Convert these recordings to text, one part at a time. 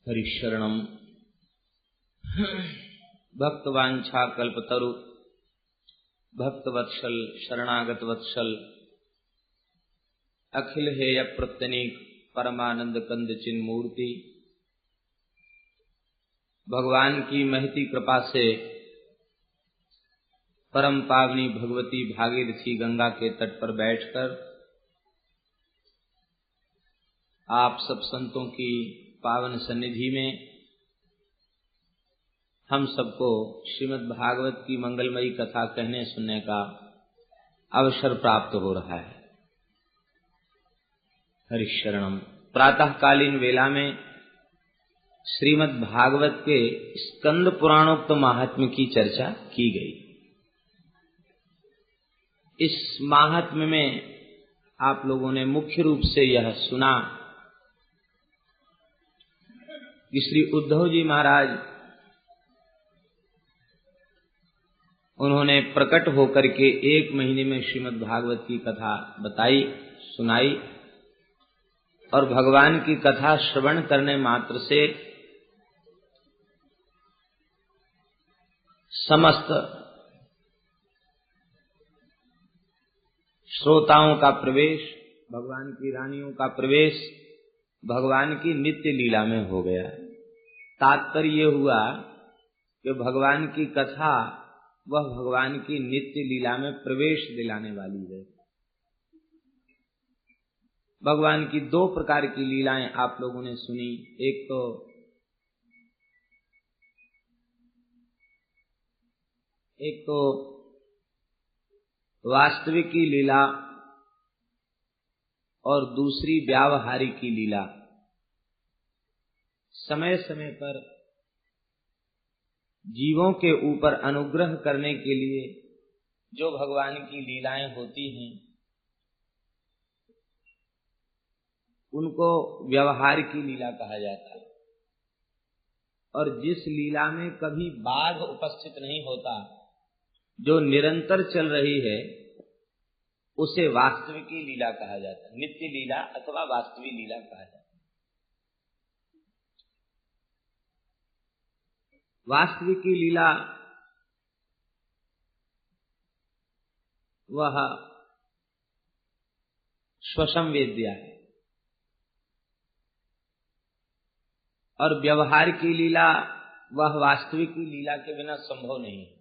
हरिशरणम भक्तवांछा कल्पतरु भक्तवत्सल शरणागत वत्सल अखिल हेय प्रत्यनीक परमानंद कंद चिन्ह मूर्ति। भगवान की महती कृपा से परम पावनी भगवती भागीरथी गंगा के तट पर बैठकर आप सब संतों की पावन सन्निधि में हम सबको श्रीमद् भागवत की मंगलमयी कथा कहने सुनने का अवसर प्राप्त हो रहा है। हरिशरणम। प्रातःकालीन वेला में श्रीमद् भागवत के स्कंद पुराणोक्त महात्म्य की चर्चा की गई। इस महात्म्य में आप लोगों ने मुख्य रूप से यह सुना कि श्री उद्धव जी महाराज उन्होंने प्रकट होकर के 1 महीने में श्रीमद् भागवत की कथा बताई, सुनाई, और भगवान की कथा श्रवण करने मात्र से समस्त श्रोताओं का प्रवेश, भगवान की रानियों का प्रवेश भगवान की नित्य लीला में हो गया। तात्पर्य ये हुआ कि भगवान की कथा वह भगवान की नित्य लीला में प्रवेश दिलाने वाली है। भगवान की 2 प्रकार की लीलाएं आप लोगों ने सुनी। एक तो वास्तविक की लीला और दूसरी व्यावहारिक की लीला। समय समय पर जीवों के ऊपर अनुग्रह करने के लिए जो भगवान की लीलाएं होती हैं उनको व्यवहार की लीला कहा जाता है। और जिस लीला में कभी बाध उपस्थित नहीं होता, जो निरंतर चल रही है, उसे वास्तविक लीला कहा जाता है। नित्य लीला अथवा वास्तविक लीला कहा जाता है। वास्तविक की लीला वह स्वसंवेद्या है और व्यवहार की लीला वह वास्तविक की लीला के बिना संभव नहीं है,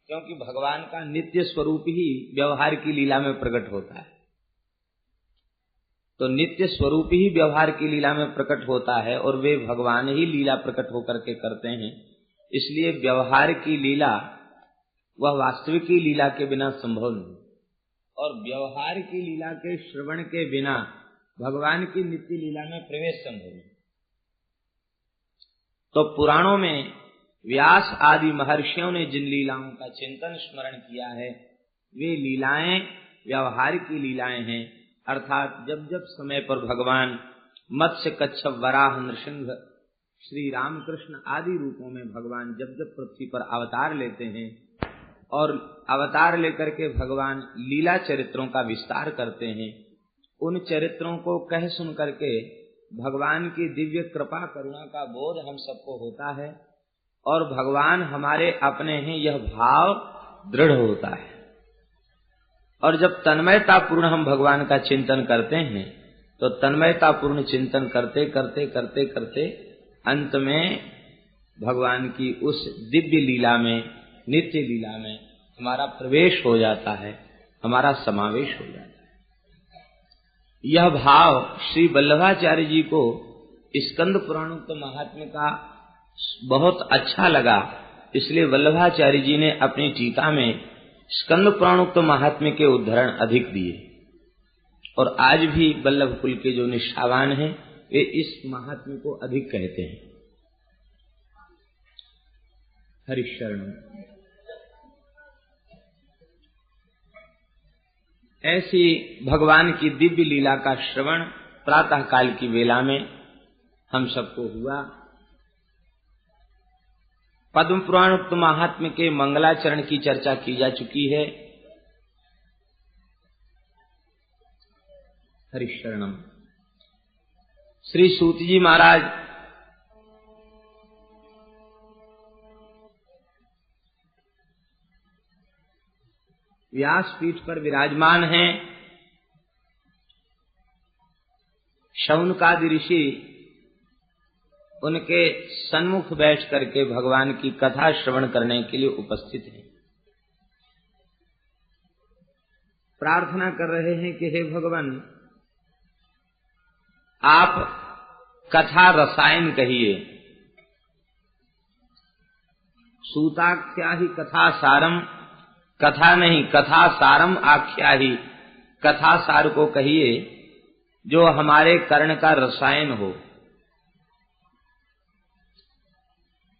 क्योंकि भगवान का नित्य स्वरूप ही व्यवहार की लीला में प्रकट होता है। तो नित्य स्वरूप ही व्यवहार की लीला में प्रकट होता है और वे भगवान ही लीला प्रकट होकर के करते हैं। इसलिए व्यवहार की लीला वह वास्तविक की लीला के बिना संभव नहीं, और व्यवहार की लीला के श्रवण के बिना भगवान की नित्य लीला में प्रवेश संभव नहीं। तो पुराणों में व्यास आदि महर्षियों ने जिन लीलाओं का चिंतन स्मरण किया है, वे लीलाएं व्यवहार की लीलाएं हैं। अर्थात जब जब समय पर भगवान मत्स्य, कच्छप, वराह, नृसिंह, श्री रामकृष्ण आदि रूपों में भगवान जब जब पृथ्वी पर अवतार लेते हैं और अवतार लेकर के भगवान लीला चरित्रों का विस्तार करते हैं, उन चरित्रों को कह सुन करके भगवान की दिव्य कृपा करुणा का बोध हम सबको होता है और भगवान हमारे अपने हैं यह भाव दृढ़ होता है। और जब तन्मयता पूर्ण हम भगवान का चिंतन करते हैं, तो तन्मयता पूर्ण चिंतन करते करते करते करते अंत में भगवान की उस दिव्य लीला में, नित्य लीला में हमारा प्रवेश हो जाता है, हमारा समावेश हो जाता है। यह भाव श्री वल्लभाचार्य जी को स्कंद पुराणोक्त महात्म्य का बहुत अच्छा लगा। इसलिए वल्लभाचार्य जी ने अपनी टीका में स्कंद पुराणोक्त महात्म्य के उद्धरण अधिक दिए, और आज भी वल्लभ कुल के जो निष्ठावान हैं वे इस महात्म्य को अधिक कहते हैं। हरिशरण। ऐसी भगवान की दिव्य लीला का श्रवण प्रातः काल की वेला में हम सबको हुआ। पद्म पुराणोक्त महात्म्य के मंगलाचरण की चर्चा की जा चुकी है। हरिशरणम। श्री सूत जी महाराज व्यासपीठ पर विराजमान हैं। शौनकादि ऋषि उनके सन्मुख बैठ करके भगवान की कथा श्रवण करने के लिए उपस्थित हैं। प्रार्थना कर रहे हैं कि हे भगवान, आप कथा रसायन कहिए। सूताख्या ही कथा सारम, कथा नहीं कथा सारम आख्या ही, कथा सार को कहिए जो हमारे कर्ण का रसायन हो।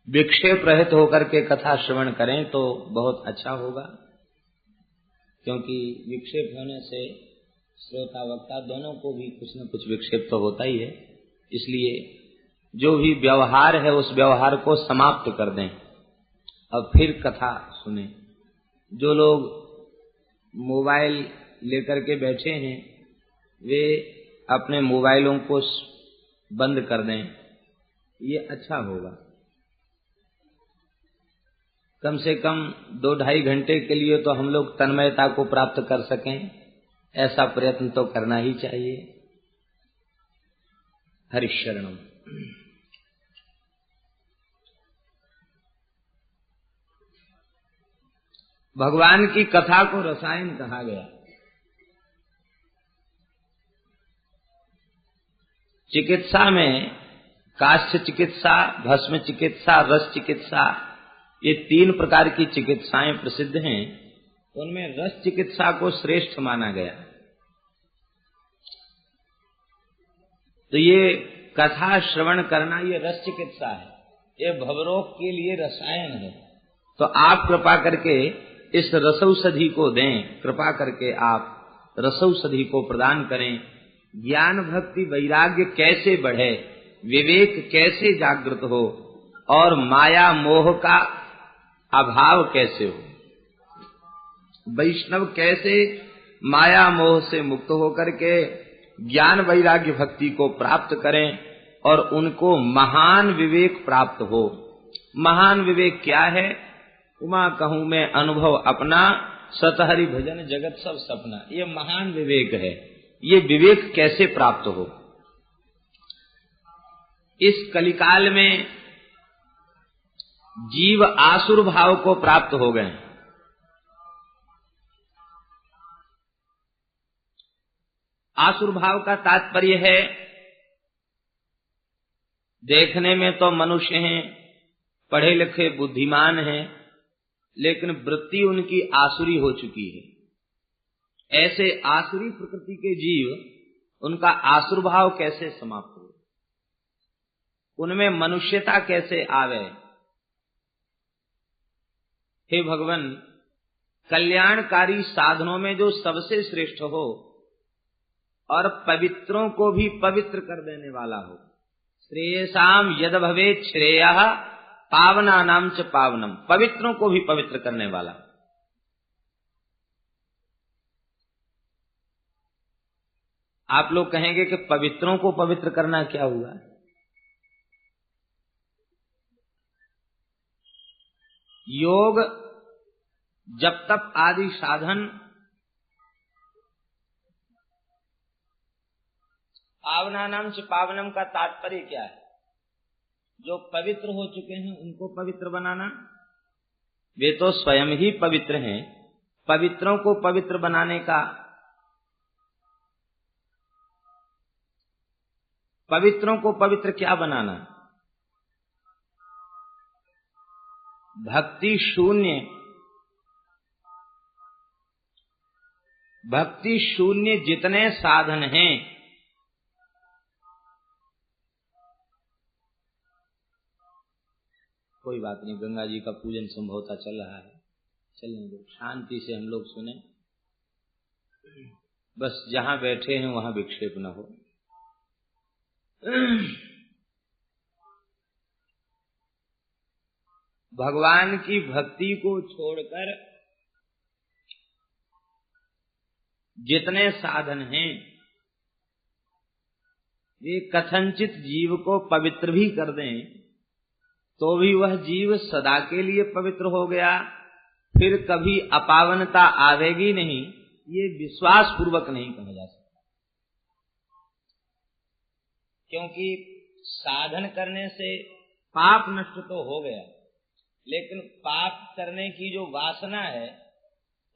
विक्षेप रहित होकर के कथा श्रवण करें तो बहुत अच्छा होगा, क्योंकि विक्षेप होने से श्रोता वक्ता दोनों को भी कुछ न कुछ विक्षेप तो होता ही है। इसलिए जो भी व्यवहार है उस व्यवहार को समाप्त कर दें, अब फिर कथा सुने। जो लोग मोबाइल लेकर के बैठे हैं वे अपने मोबाइलों को बंद कर दें, ये अच्छा होगा। कम से कम 2-2.5 घंटे के लिए तो हम लोग तन्मयता को प्राप्त कर सकें, ऐसा प्रयत्न तो करना ही चाहिए। हरिशरणम। भगवान की कथा को रसायन कहा गया। चिकित्सा में काष्ठ चिकित्सा, भस्म चिकित्सा, रस चिकित्सा, ये 3 प्रकार की चिकित्साएं प्रसिद्ध हैं। उनमें रस चिकित्सा को श्रेष्ठ माना गया। तो ये कथा श्रवण करना ये रस चिकित्सा है, ये भवरोग के लिए रसायन है। तो आप कृपा करके इस रसौषधि को दें, कृपा करके आप रसौषधि को प्रदान करें। ज्ञान भक्ति वैराग्य कैसे बढ़े, विवेक कैसे जागृत हो और माया मोह का अभाव कैसे हो, वैष्णव कैसे माया मोह से मुक्त होकर के ज्ञान वैराग्य भक्ति को प्राप्त करें और उनको महान विवेक प्राप्त हो। महान विवेक क्या है? उमा कहूं मैं अनुभव अपना, सतहरि भजन जगत सब सपना, ये महान विवेक है। ये विवेक कैसे प्राप्त हो? इस कलिकाल में जीव आसुर भाव को प्राप्त हो गए। आसुर भाव का तात्पर्य है, देखने में तो मनुष्य हैं, पढ़े लिखे बुद्धिमान हैं, लेकिन वृत्ति उनकी आसुरी हो चुकी है। ऐसे आसुरी प्रकृति के जीव, उनका आसुर भाव कैसे समाप्त हो, उनमें मनुष्यता कैसे आवे? हे भगवान, कल्याणकारी साधनों में जो सबसे श्रेष्ठ हो और पवित्रों को भी पवित्र कर देने वाला हो। श्रेयसाम यद भवेत् श्रेयः पावनानां च पावनम, पवित्रों को भी पवित्र करने वाला। आप लोग कहेंगे कि पवित्रों को पवित्र करना क्या हुआ? योग, जप तप आदि साधन पावनानां च पावनम का तात्पर्य क्या है? जो पवित्र हो चुके हैं उनको पवित्र बनाना। वे तो स्वयं ही पवित्र हैं, पवित्रों को पवित्र बनाने का। पवित्रों को पवित्र क्या बनाना? भक्ति शून्य जितने साधन हैं, कोई बात नहीं, गंगा जी का पूजन संभवता चल रहा है, चलने दो, शांति से हम लोग सुने। बस जहां बैठे हैं वहां विक्षेप न हो। भगवान की भक्ति को छोड़कर जितने साधन हैं वे कथनचित जीव को पवित्र भी कर दें तो भी वह जीव सदा के लिए पवित्र हो गया फिर कभी अपावनता आवेगी नहीं, ये विश्वास पूर्वक नहीं कहा जा सकता। क्योंकि साधन करने से पाप नष्ट तो हो गया, लेकिन पाप करने की जो वासना है,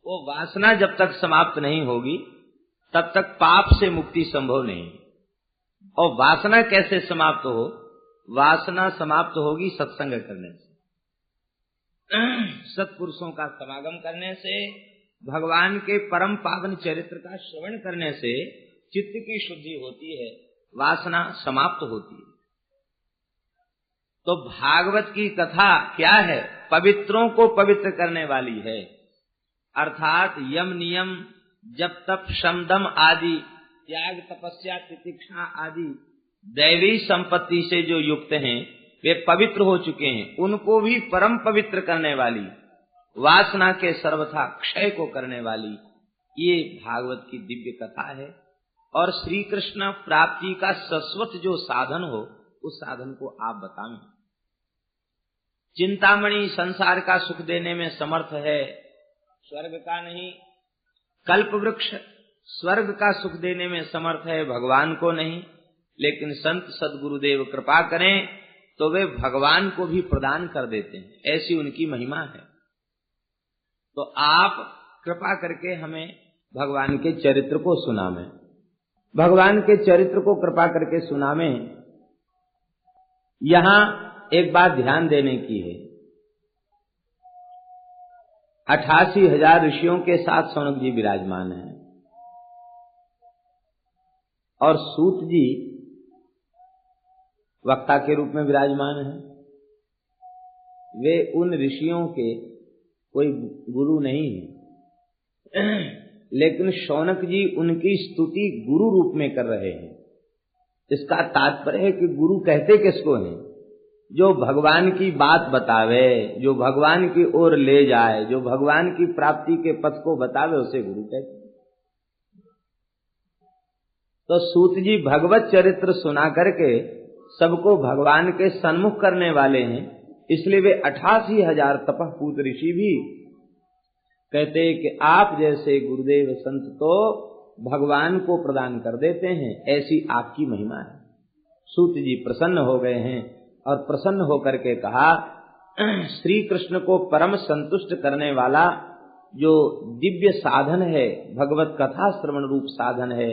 वो वासना जब तक समाप्त नहीं होगी तब तक पाप से मुक्ति संभव नहीं। और वासना कैसे समाप्त हो? वासना समाप्त होगी सत्संग करने से, सत्पुरुषों का समागम करने से, भगवान के परम पावन चरित्र का श्रवण करने से चित्त की शुद्धि होती है, वासना समाप्त होती है। तो भागवत की कथा क्या है? पवित्रों को पवित्र करने वाली है। अर्थात यम नियम जप तप शम दम आदि, त्याग तपस्या तितिक्षा आदि दैवी संपत्ति से जो युक्त हैं, वे पवित्र हो चुके हैं। उनको भी परम पवित्र करने वाली, वासना के सर्वथा क्षय को करने वाली ये भागवत की दिव्य कथा है। और श्री कृष्ण प्राप्ति का शाश्वत जो साधन हो, उस साधन को आप बताएं। चिंतामणि संसार का सुख देने में समर्थ है, स्वर्ग का नहीं। कल्प वृक्ष स्वर्ग का सुख देने में समर्थ है, भगवान को नहीं। लेकिन संत सद्गुरुदेव कृपा करें तो वे भगवान को भी प्रदान कर देते हैं, ऐसी उनकी महिमा है। तो आप कृपा करके हमें भगवान के चरित्र को सुनावें, भगवान के चरित्र को कृपा करके सुनावें। यहां एक बात ध्यान देने की है, 88,000 ऋषियों के साथ सौनक जी विराजमान हैं और सूत जी वक्ता के रूप में विराजमान हैं। वे उन ऋषियों के कोई गुरु नहीं है, लेकिन शौनक जी उनकी स्तुति गुरु रूप में कर रहे हैं। इसका तात्पर्य है कि गुरु कहते किसको हैं? जो भगवान की बात बतावे, जो भगवान की ओर ले जाए, जो भगवान की प्राप्ति के पथ को बतावे, उसे गुरु कहते हैं। तो सूत जी भगवत चरित्र सुना करके सबको भगवान के सन्मुख करने वाले हैं, इसलिए वे 88,000 तपःपूत ऋषि भी कहते हैं कि आप जैसे गुरुदेव संत तो भगवान को प्रदान कर देते हैं, ऐसी आपकी महिमा है। सूत जी प्रसन्न हो गए हैं और प्रसन्न होकर के कहा, श्री कृष्ण को परम संतुष्ट करने वाला जो दिव्य साधन है, भगवत कथा श्रवण रूप साधन है,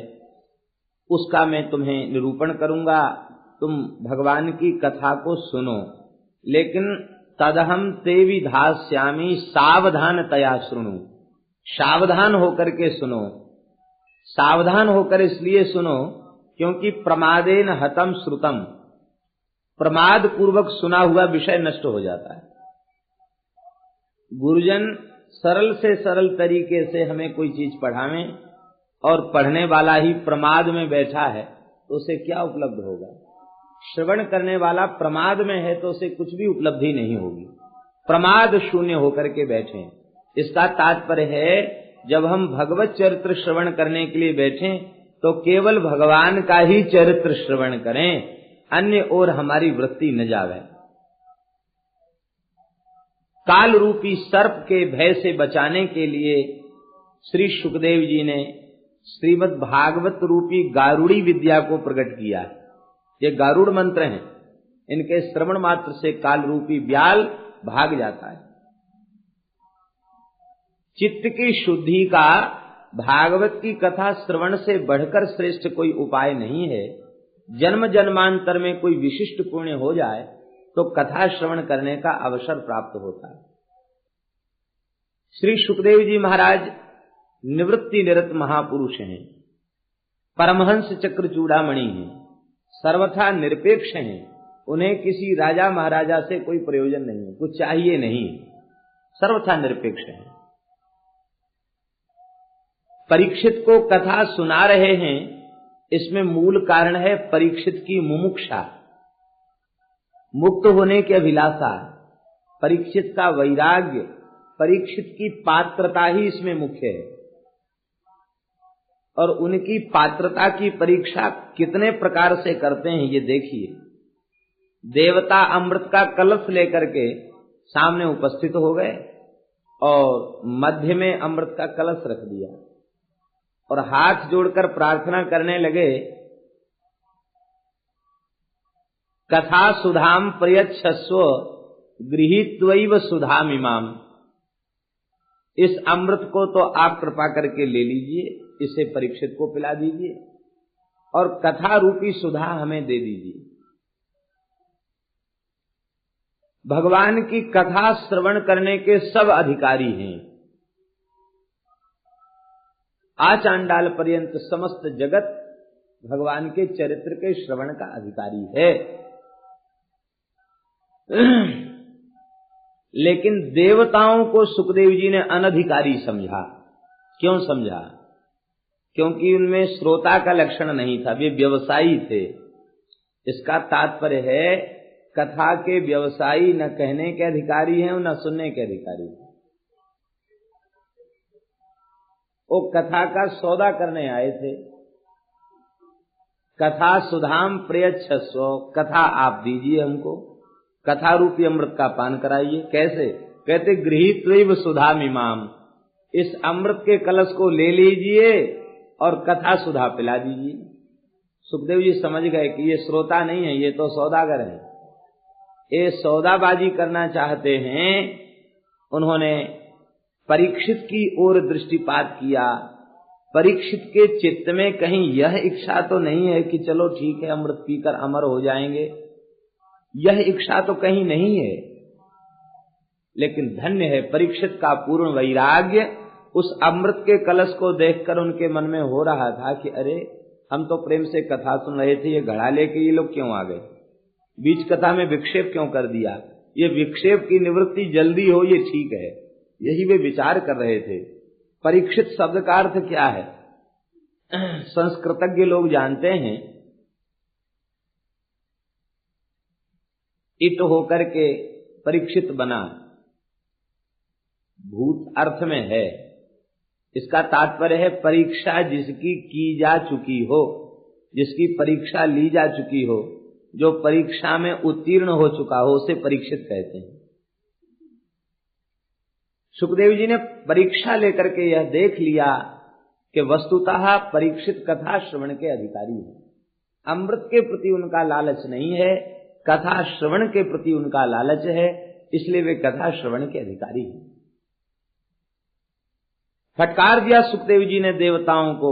उसका मैं तुम्हें निरूपण करूंगा। तुम भगवान की कथा को सुनो, लेकिन तदहम ते विधास्यामि सावधान तया शृणु। सावधान होकर के सुनो। सावधान होकर इसलिए सुनो क्योंकि प्रमादेन हतम श्रुतम, प्रमाद पूर्वक सुना हुआ विषय नष्ट हो जाता है। गुरुजन सरल से सरल तरीके से हमें कोई चीज पढ़ावें और पढ़ने वाला ही प्रमाद में बैठा है तो उसे क्या उपलब्ध होगा? श्रवण करने वाला प्रमाद में है तो उसे कुछ भी उपलब्धि नहीं होगी। प्रमाद शून्य होकर के बैठे। इसका तात्पर्य है जब हम भगवत चरित्र श्रवण करने के लिए बैठें तो केवल भगवान का ही चरित्र श्रवण करें, अन्य ओर हमारी वृत्ति न जावे। काल रूपी सर्प के भय से बचाने के लिए श्री सुखदेव जी ने श्रीमद् भागवत रूपी गारुड़ी विद्या को प्रकट किया है। ये गारुड़ मंत्र हैं, इनके श्रवण मात्र से काल रूपी ब्याल भाग जाता है। चित्त की शुद्धि का भागवत की कथा श्रवण से बढ़कर श्रेष्ठ कोई उपाय नहीं है। जन्म जन्मांतर में कोई विशिष्ट पुण्य हो जाए तो कथा श्रवण करने का अवसर प्राप्त होता है। श्री सुखदेव जी महाराज निवृत्ति निरत महापुरुष हैं, परमहंस चक्र चूड़ामणि हैं, सर्वथा निरपेक्ष हैं। उन्हें किसी राजा महाराजा से कोई प्रयोजन नहीं है, कुछ चाहिए नहीं, सर्वथा निरपेक्ष हैं। परीक्षित को कथा सुना रहे हैं, इसमें मूल कारण है परीक्षित की मुमुक्षा, मुक्त होने की अभिलाषा, परीक्षित का वैराग्य, परीक्षित की पात्रता ही इसमें मुख्य है। और उनकी पात्रता की परीक्षा कितने प्रकार से करते हैं ये देखिए। देवता अमृत का कलश लेकर के सामने उपस्थित हो गए और मध्य में अमृत का कलश रख दिया और हाथ जोड़कर प्रार्थना करने लगे, कथा सुधाम प्रयच्छस्व गृहीत्वैव सुधामिमाम। इस अमृत को तो आप कृपा करके ले लीजिए, इसे परीक्षित को पिला दीजिए और कथा रूपी सुधा हमें दे दीजिए। भगवान की कथा श्रवण करने के सब अधिकारी हैं। आचांडाल पर्यंत समस्त जगत भगवान के चरित्र के श्रवण का अधिकारी है। लेकिन देवताओं को सुखदेव जी ने अनधिकारी समझा। क्यों समझा? क्योंकि उनमें श्रोता का लक्षण नहीं था, वे व्यवसायी थे। इसका तात्पर्य है कथा के व्यवसायी न कहने के अधिकारी हैं और न सुनने के अधिकारी हैं। वो कथा का सौदा करने आए थे। कथा सुधाम प्रयच्छस्व, कथा आप दीजिए हमको, कथा रूपी अमृत का पान कराइए। कैसे? कहते गृहीत्वैव सुधामिमाम, इस अमृत के कलश को ले लीजिए और कथा सुधा पिला दीजिए। सुखदेव जी समझ गए कि ये श्रोता नहीं है, ये तो सौदागर है, ये सौदाबाजी करना चाहते हैं। उन्होंने परीक्षित की ओर दृष्टिपात किया। परीक्षित के चित्त में कहीं यह इच्छा तो नहीं है कि चलो ठीक है अमृत पीकर अमर हो जाएंगे, यह इच्छा तो कहीं नहीं है। लेकिन धन्य है परीक्षित का पूर्ण वैराग्य। उस अमृत के कलश को देखकर उनके मन में हो रहा था कि अरे हम तो प्रेम से कथा सुन रहे थे, ये घड़ा लेके ये लोग क्यों आ गए, बीच कथा में विक्षेप क्यों कर दिया, ये विक्षेप की निवृत्ति जल्दी हो ये ठीक है, यही वे विचार कर रहे थे। परीक्षित शब्द का अर्थ क्या है? संस्कृतज्ञ लोग जानते हैं, इत होकर के परीक्षित बना, भूत अर्थ में है। इसका तात्पर्य है परीक्षा जिसकी की जा चुकी हो, जिसकी परीक्षा ली जा चुकी हो, जो परीक्षा में उत्तीर्ण हो चुका हो, उसे परीक्षित कहते हैं। सुखदेव जी ने परीक्षा लेकर के यह देख लिया कि वस्तुतः परीक्षित कथा श्रवण के अधिकारी हैं। अमृत के प्रति उनका लालच नहीं है, कथा श्रवण के प्रति उनका लालच है, इसलिए वे कथा श्रवण के अधिकारी हैं। फटकार दिया सुखदेव जी ने देवताओं को,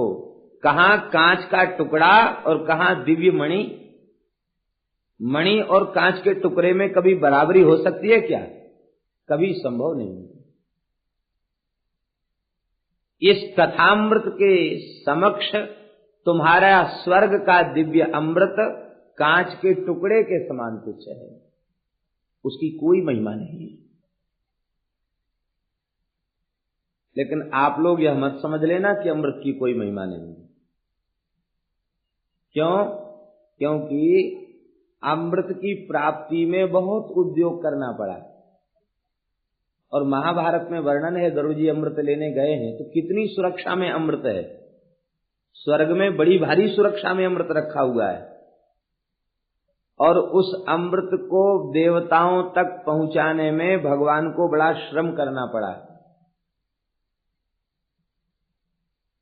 कहां कांच का टुकड़ा और कहां दिव्य मणि। मणि और कांच के टुकड़े में कभी बराबरी हो सकती है क्या? कभी संभव नहीं। इस कथामृत के समक्ष तुम्हारा स्वर्ग का दिव्य अमृत कांच के टुकड़े के समान तुच्छ है, उसकी कोई महिमा नहीं। लेकिन आप लोग यह मत समझ लेना कि अमृत की कोई महिमा नहीं। क्यों? क्योंकि अमृत की प्राप्ति में बहुत उद्योग करना पड़ा। और महाभारत में वर्णन है, गरुड़ जी अमृत लेने गए हैं तो कितनी सुरक्षा में अमृत है। स्वर्ग में बड़ी भारी सुरक्षा में अमृत रखा हुआ है और उस अमृत को देवताओं तक पहुंचाने में भगवान को बड़ा श्रम करना पड़ा।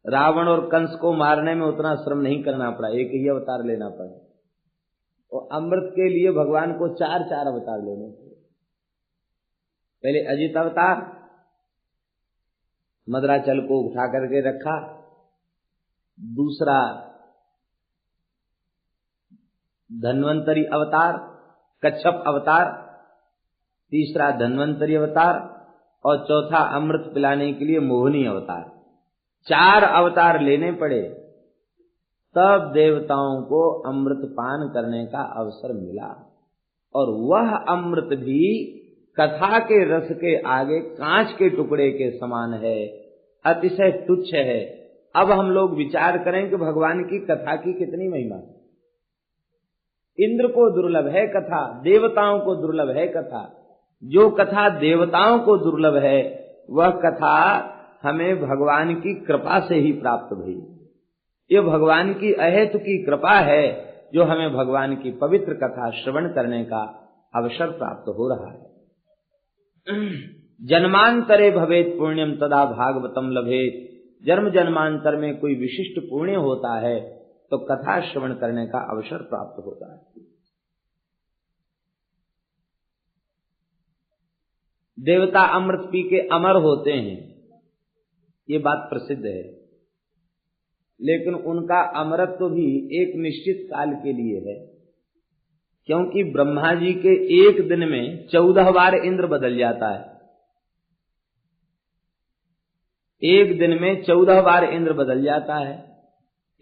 रावण और कंस को मारने में उतना श्रम नहीं करना पड़ा, एक ही अवतार लेना पड़ा। और अमृत के लिए भगवान को 4 अवतार लेने पड़े। पहले अजित अवतार, मदराचल को उठा करके रखा। दूसरा धन्वंतरी अवतार, कच्छप अवतार। तीसरा धन्वंतरी अवतार और चौथा अमृत पिलाने के लिए मोहिनी अवतार। 4 अवतार लेने पड़े, तब देवताओं को अमृत पान करने का अवसर मिला। और वह अमृत भी कथा के रस के आगे कांच के टुकड़े के समान है, अतिशय तुच्छ है। अब हम लोग विचार करें कि भगवान की कथा की कितनी महिमा है। इंद्र को दुर्लभ है कथा, देवताओं को दुर्लभ है कथा। जो कथा देवताओं को दुर्लभ है वह कथा हमें भगवान की कृपा से ही प्राप्त भई। ये भगवान की अहेतु की कृपा है जो हमें भगवान की पवित्र कथा श्रवण करने का अवसर प्राप्त हो रहा है। जन्मांतरे भवेत पुण्यम तदा भागवतम लभेत। जन्म जन्मांतर में कोई विशिष्ट पुण्य होता है तो कथा श्रवण करने का अवसर प्राप्त होता है। देवता अमृत पी के अमर होते हैं, ये बात प्रसिद्ध है, लेकिन उनका अमरत्व भी एक निश्चित काल के लिए है, क्योंकि ब्रह्मा जी के एक दिन में 14 बार इंद्र बदल जाता है। एक दिन में 14 बार इंद्र बदल जाता है,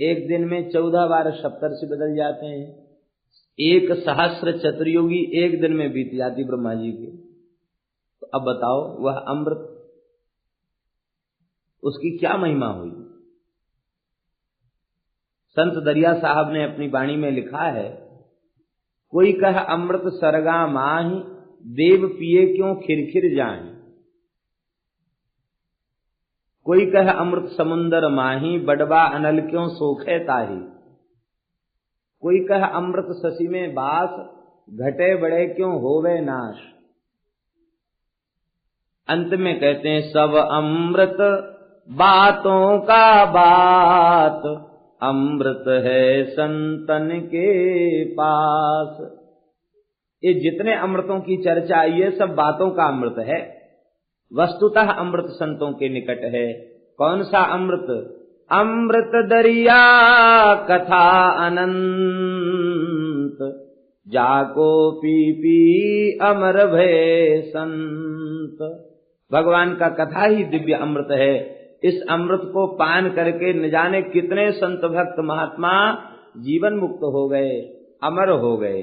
एक दिन में 14 बार सप्तर्षि बदल जाते हैं, 1 सहस्र चतुर्युगी एक दिन में बीत जाती ब्रह्मा जी की। तो अब बताओ वह अमृत, उसकी क्या महिमा हुई। संत दरिया साहब ने अपनी वाणी में लिखा है, कोई कह अमृत सरगा माही, देव पिए क्यों खिरखिर जाए। कोई कह अमृत समुंदर माही, बडवा अनल क्यों सोखे ताही। कोई कह अमृत शशि में बास, घटे बड़े क्यों होवे नाश। अंत में कहते हैं सब अमृत बातों का बात, अमृत है संतन के पास। ये जितने अमृतों की चर्चा आई है सब बातों का अमृत है। वस्तुतः अमृत संतों के निकट है। कौन सा अमृत? अमृत दरिया कथा अनंत, जाको पी पी अमर भय संत। भगवान का कथा ही दिव्य अमृत है। इस अमृत को पान करके न जाने कितने संत भक्त महात्मा जीवन मुक्त हो गए, अमर हो गए।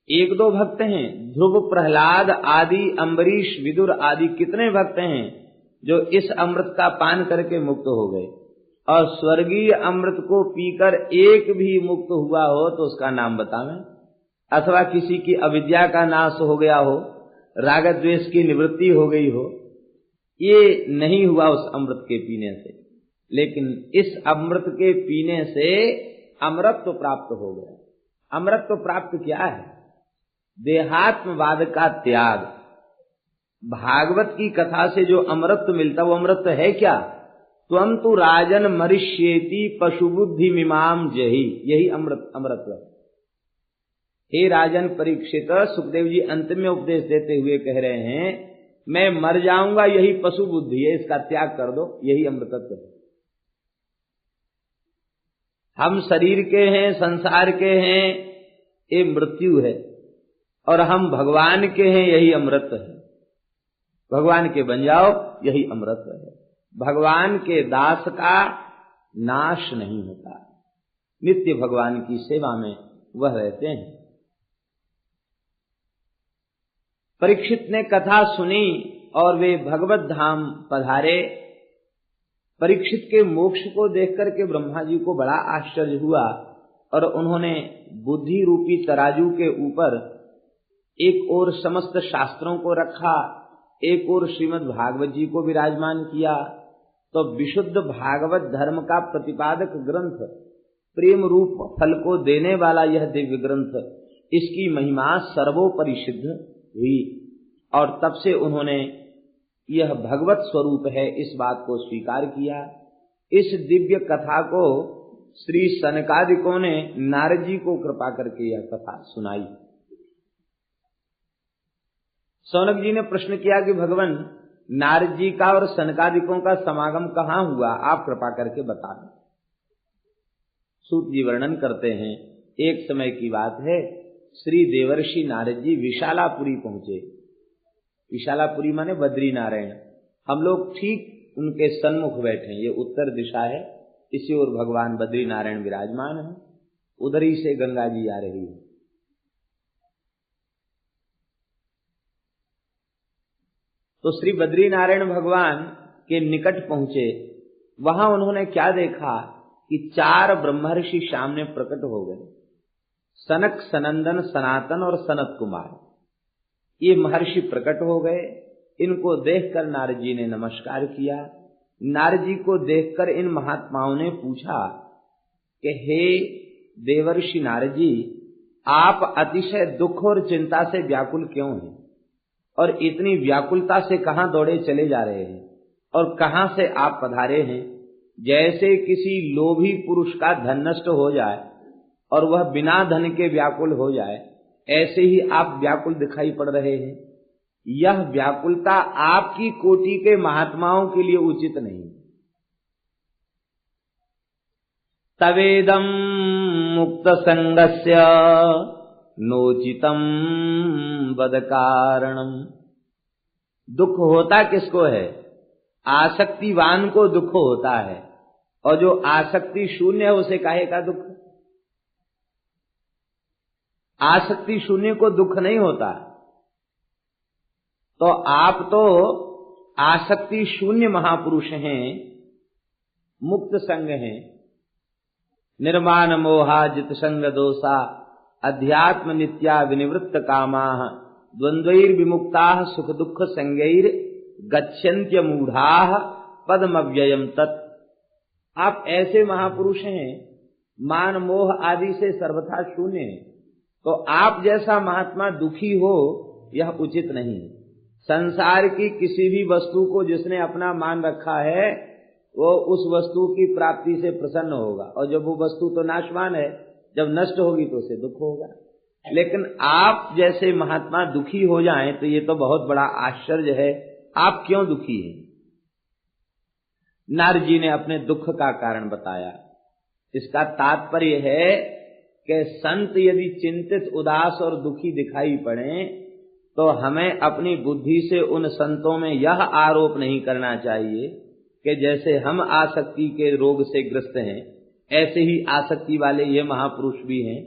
1-2 भक्त हैं, ध्रुव, प्रहलाद आदि, अम्बरीश, विदुर आदि कितने भक्त हैं जो इस अमृत का पान करके मुक्त हो गए। और स्वर्गीय अमृत को पीकर एक भी मुक्त हुआ हो तो उसका नाम बतावें। अथवा किसी की अविद्या का नाश हो गया हो, राग द्वेष की निवृत्ति हो गई हो, ये नहीं हुआ उस अमृत के पीने से। लेकिन इस अमृत के पीने से अमरत्व प्राप्त हो गया। अमरत्व प्राप्त क्या है? देहात्मवाद का त्याग। भागवत की कथा से जो अमरत्व मिलता वो अमृत है क्या? त्वं तु राजन मरिष्येति पशुबुद्धि मिमाम जहि, यही अमृतत्व है। हे राजन परीक्षित, सुखदेव जी अंत में उपदेश देते हुए कह रहे हैं, मैं मर जाऊंगा यही पशु बुद्धि है, इसका त्याग कर दो, यही अमृतत्व है। हम शरीर के हैं, संसार के हैं, ये मृत्यु है, और हम भगवान के हैं, यही अमृत है। भगवान के बन जाओ, यही अमृत है। भगवान के दास का नाश नहीं होता, नित्य भगवान की सेवा में वह रहते हैं। परीक्षित ने कथा सुनी और वे भगवत धाम पधारे। परीक्षित के मोक्ष को देख करके ब्रह्मा जी को बड़ा आश्चर्य हुआ और उन्होंने बुद्धि रूपी तराजू के ऊपर एक ओर समस्त शास्त्रों को रखा, एक ओर श्रीमद् भागवत जी को विराजमान किया। तो विशुद्ध भागवत धर्म का प्रतिपादक ग्रंथ, प्रेम रूप फल को देने वाला यह दिव्य ग्रंथ, इसकी महिमा सर्वोपरि सिद्ध हुई। और तब से उन्होंने यह भगवत स्वरूप है इस बात को स्वीकार किया। इस दिव्य कथा को श्री सनकादिकों ने नारद जी को कृपा करके यह कथा सुनाई। सौनक जी ने प्रश्न किया कि भगवान, नारद जी का और सनकादिकों का समागम कहाँ हुआ, आप कृपा करके बता दें। सूत जी वर्णन करते हैं, एक समय की बात है, श्री देवर्षि नारद जी विशालापुरी पहुंचे। विशालापुरी माने बद्री नारायण। हम लोग ठीक उनके सन्मुख बैठे, ये उत्तर दिशा है, इसी ओर भगवान बद्री नारायण विराजमान है, उधर ही से गंगा जी आ रही है। तो श्री बद्री नारायण भगवान के निकट पहुंचे। वहां उन्होंने क्या देखा कि 4 ब्रह्मर्षि सामने प्रकट हो गए, सनक, सनंदन, सनातन और सनत कुमार। ये महर्षि प्रकट हो गए। इनको देखकर नारद जी ने नमस्कार किया। नारद जी को देखकर इन महात्माओं ने पूछा कि हे देवर्षि नारद जी, आप अतिशय दुख और चिंता से व्याकुल क्यों हैं, और इतनी व्याकुलता से कहां दौड़े चले जा रहे हैं, और कहां से आप पधारे हैं। जैसे किसी लोभी पुरुष का धन नष्ट हो जाए और वह बिना धन के व्याकुल हो जाए, ऐसे ही आप व्याकुल दिखाई पड़ रहे हैं। यह व्याकुलता आपकी कोटि के महात्माओं के लिए उचित नहीं। तवेदम मुक्त संगस्य नोचितम वद कारणम। दुख होता किसको है? आसक्तिवान को दुख होता है, और जो आसक्ति शून्य है उसे काहे का दुख? आसक्ति शून्य को दुख नहीं होता। तो आप तो आसक्ति शून्य महापुरुष हैं, मुक्त संग हैं। निर्माण मोहाजित संग दोषा अध्यात्म नित्या विनिवृत्त कामाः द्वंद्वैर विमुक्ताः सुख दुख संगैर गच्छन्त्य मूढ़ाः पदमव्ययम् तत्। आप ऐसे महापुरुष हैं, मान मोह आदि से सर्वथा शून्य हैं। तो आप जैसा महात्मा दुखी हो यह उचित नहीं। संसार की किसी भी वस्तु को जिसने अपना मान रखा है वो उस वस्तु की प्राप्ति से प्रसन्न होगा, और जब वो वस्तु तो नाशवान है, जब नष्ट होगी तो उसे दुख होगा। लेकिन आप जैसे महात्मा दुखी हो जाएं तो ये तो बहुत बड़ा आश्चर्य है। आप क्यों दुखी हैं? नारद जी ने अपने दुख का कारण बताया। इसका तात्पर्य है कि संत यदि चिंतित, उदास और दुखी दिखाई पड़े तो हमें अपनी बुद्धि से उन संतों में यह आरोप नहीं करना चाहिए कि जैसे हम आसक्ति के रोग से ग्रस्त हैं ऐसे ही आसक्ति वाले ये महापुरुष भी हैं।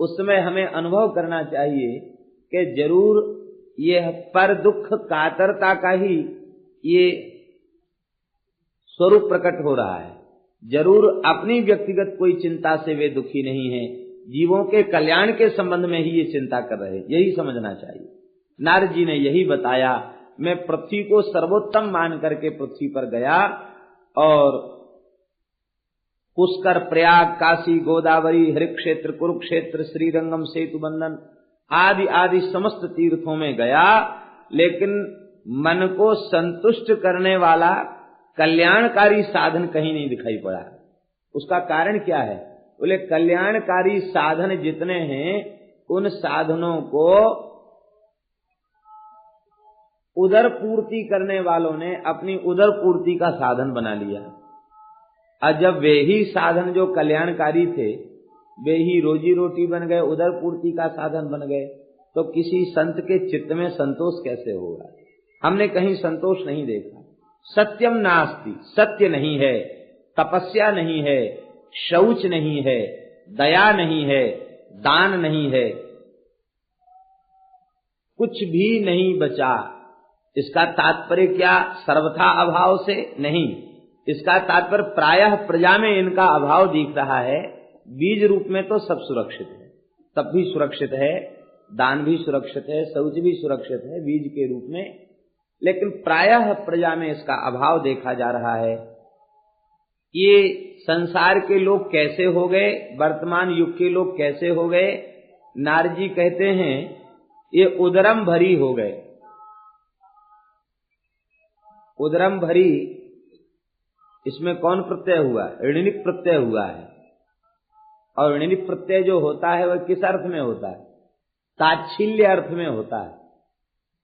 उस समय हमें अनुभव करना चाहिए कि जरूर ये पर दुख कातरता का ही ये स्वरूप प्रकट हो रहा है। जरूर अपनी व्यक्तिगत कोई चिंता से वे दुखी नहीं हैं, जीवों के कल्याण के संबंध में ही ये चिंता कर रहे हैं, यही समझना चाहिए। नारद जी ने यही बताया। मैं पृथ्वी को सर्वोत्तम मान करके पृथ्वी पर गया और पुष्कर, प्रयाग, काशी, गोदावरी, हरिक्षेत्र, कुरुक्षेत्र, श्रीरंगम, सेतु बंधन आदि आदि समस्त तीर्थों में गया, लेकिन मन को संतुष्ट करने वाला कल्याणकारी साधन कहीं नहीं दिखाई पड़ा। उसका कारण क्या है? बोले कल्याणकारी साधन जितने हैं उन साधनों को उदर पूर्ति करने वालों ने अपनी उदर पूर्ति का साधन बना लिया। और जब वे ही साधन जो कल्याणकारी थे वे ही रोजी रोटी बन गए, उदर पूर्ति का साधन बन गए, तो किसी संत के चित्त में संतोष कैसे होगा? हमने कहीं संतोष नहीं देखा। सत्यम नास्ति, सत्य नहीं है, तपस्या नहीं है, शौच नहीं है, दया नहीं है, दान नहीं है, कुछ भी नहीं बचा। इसका तात्पर्य क्या? सर्वथा अभाव से नहीं। इसका तात्पर्य प्रायः प्रजा में इनका अभाव दिख रहा है। बीज रूप में तो सब सुरक्षित है, तब भी सुरक्षित है, दान भी सुरक्षित है, शौच भी सुरक्षित है बीज के रूप में, लेकिन प्रायः प्रजा में इसका अभाव देखा जा रहा है। ये संसार के लोग कैसे हो गए, वर्तमान युग के लोग कैसे हो गए? नारद जी कहते हैं ये उदरम भरी हो गए। उदरम भरी, इसमें कौन प्रत्यय हुआ? ऋणनिक प्रत्यय हुआ है। और ऋणनिक प्रत्यय जो होता है वह किस अर्थ में होता है? ताच्छिल्य अर्थ में होता है।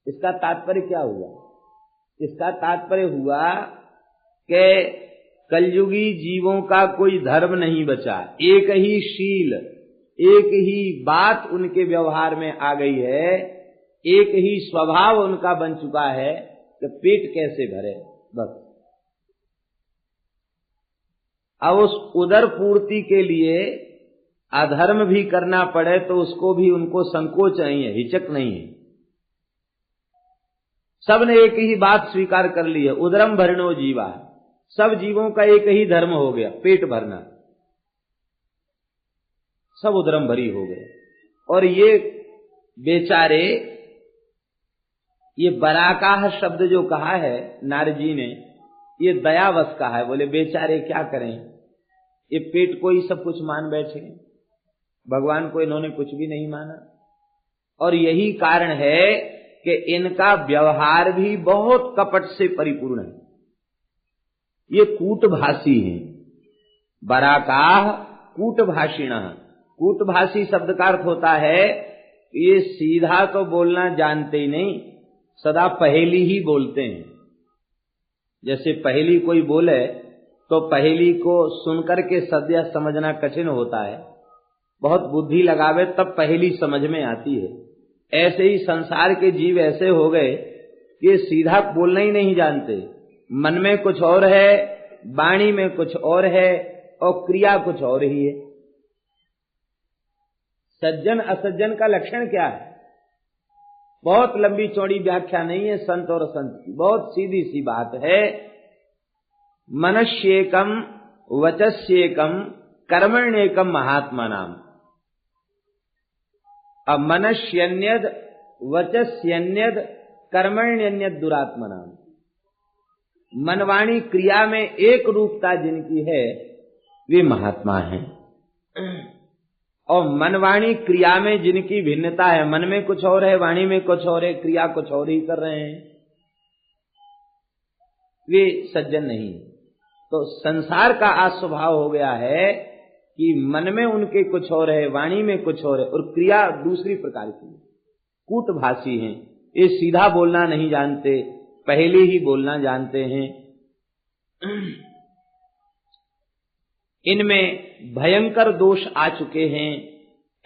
इसका तात्पर्य क्या हुआ? इसका तात्पर्य हुआ कि कलयुगी जीवों का कोई धर्म नहीं बचा, एक ही शील, एक ही बात उनके व्यवहार में आ गई है, एक ही स्वभाव उनका बन चुका है कि पेट कैसे भरे, बस। अब उस उदर पूर्ति के लिए अधर्म भी करना पड़े तो उसको भी उनको संकोच नहीं है, हिचक नहीं है। सबने एक ही बात स्वीकार कर ली है, उदरम भरणो जीवा। सब जीवों का एक ही धर्म हो गया, पेट भरना। सब उदरम भरी हो गए। और ये बेचारे, ये बराकाह शब्द जो कहा है नारद जी ने, ये दयावश का है। बोले बेचारे क्या करें, ये पेट को ही सब कुछ मान बैठे। भगवान को इन्होंने कुछ भी नहीं माना। और यही कारण है कि इनका व्यवहार भी बहुत कपट से परिपूर्ण है। ये कूटभाषी हैं। बराकाह कूटभाषिणः। कूटभाषी शब्द का अर्थ होता है ये सीधा तो बोलना जानते ही नहीं, सदा पहेली ही बोलते हैं। जैसे पहेली कोई बोले तो पहेली को सुनकर के सद्य समझना कठिन होता है, बहुत बुद्धि लगावे तब पहेली समझ में आती है। ऐसे ही संसार के जीव ऐसे हो गए कि सीधा बोलना ही नहीं जानते, मन में कुछ और है, वाणी में कुछ और है और क्रिया कुछ और ही है। सज्जन असज्जन का लक्षण क्या है? बहुत लंबी चौड़ी व्याख्या नहीं है संत और संत की, बहुत सीधी सी बात है। मनस्येकम वचस्येकम कर्मण्येकम महात्मा नाम। अब मनस्यन्यद वचस्यन्यद कर्मण्यन्यद दुरात्मा नाम। मनवाणी क्रिया में एक रूपता जिनकी है वे महात्मा हैं, और मनवाणी क्रिया में जिनकी भिन्नता है, मन में कुछ और है, वाणी में कुछ और है, क्रिया कुछ और ही कर रहे हैं, वे सज्जन नहीं। तो संसार का आज स्वभाव हो गया है कि मन में उनके कुछ और है, वाणी में कुछ और है और क्रिया दूसरी प्रकार की। कूटभाषी हैं, ये सीधा बोलना नहीं जानते, पहले ही बोलना जानते हैं। इनमें भयंकर दोष आ चुके हैं।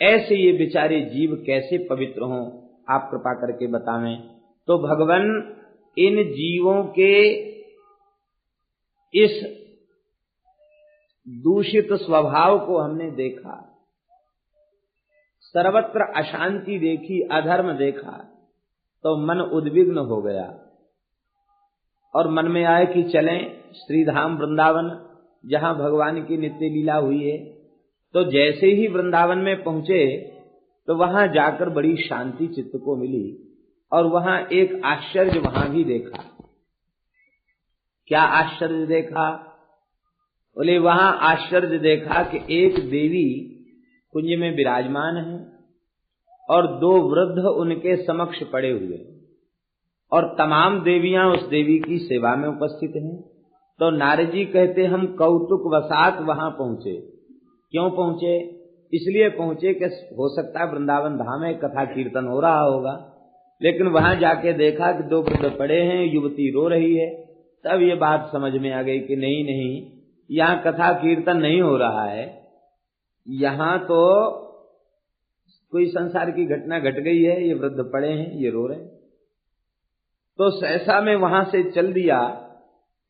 ऐसे ये बेचारे जीव कैसे पवित्र हों, आप कृपा करके बतावें। तो भगवान इन जीवों के इस दूषित स्वभाव को हमने देखा, सर्वत्र अशांति देखी, अधर्म देखा, तो मन उद्विग्न हो गया और मन में आए कि चलें श्रीधाम वृंदावन, जहां भगवान की नित्य लीला हुई है। तो जैसे ही वृंदावन में पहुंचे तो वहां जाकर बड़ी शांति चित्त को मिली और वहां एक आश्चर्य वहां भी देखा। क्या आश्चर्य देखा? बोले वहां आश्चर्य देखा कि एक देवी कुंज में विराजमान है और दो वृद्ध उनके समक्ष पड़े हुए और तमाम देवियां उस देवी की सेवा में उपस्थित हैं। तो नारद जी कहते हम कौतुक वसात वहां पहुंचे। क्यों पहुंचे? इसलिए पहुंचे कि हो सकता है वृंदावन धाम में कथा कीर्तन हो रहा होगा, लेकिन वहां जाके देखा कि दो वृद्ध पड़े हैं, युवती रो रही है। तब ये बात समझ में आ गई कि नहीं नहीं, यहाँ कथा कीर्तन नहीं हो रहा है, यहाँ तो कोई संसार की घटना घट गई है, ये वृद्ध पड़े हैं, ये रो रहे हैं। तो सहसा में वहां से चल दिया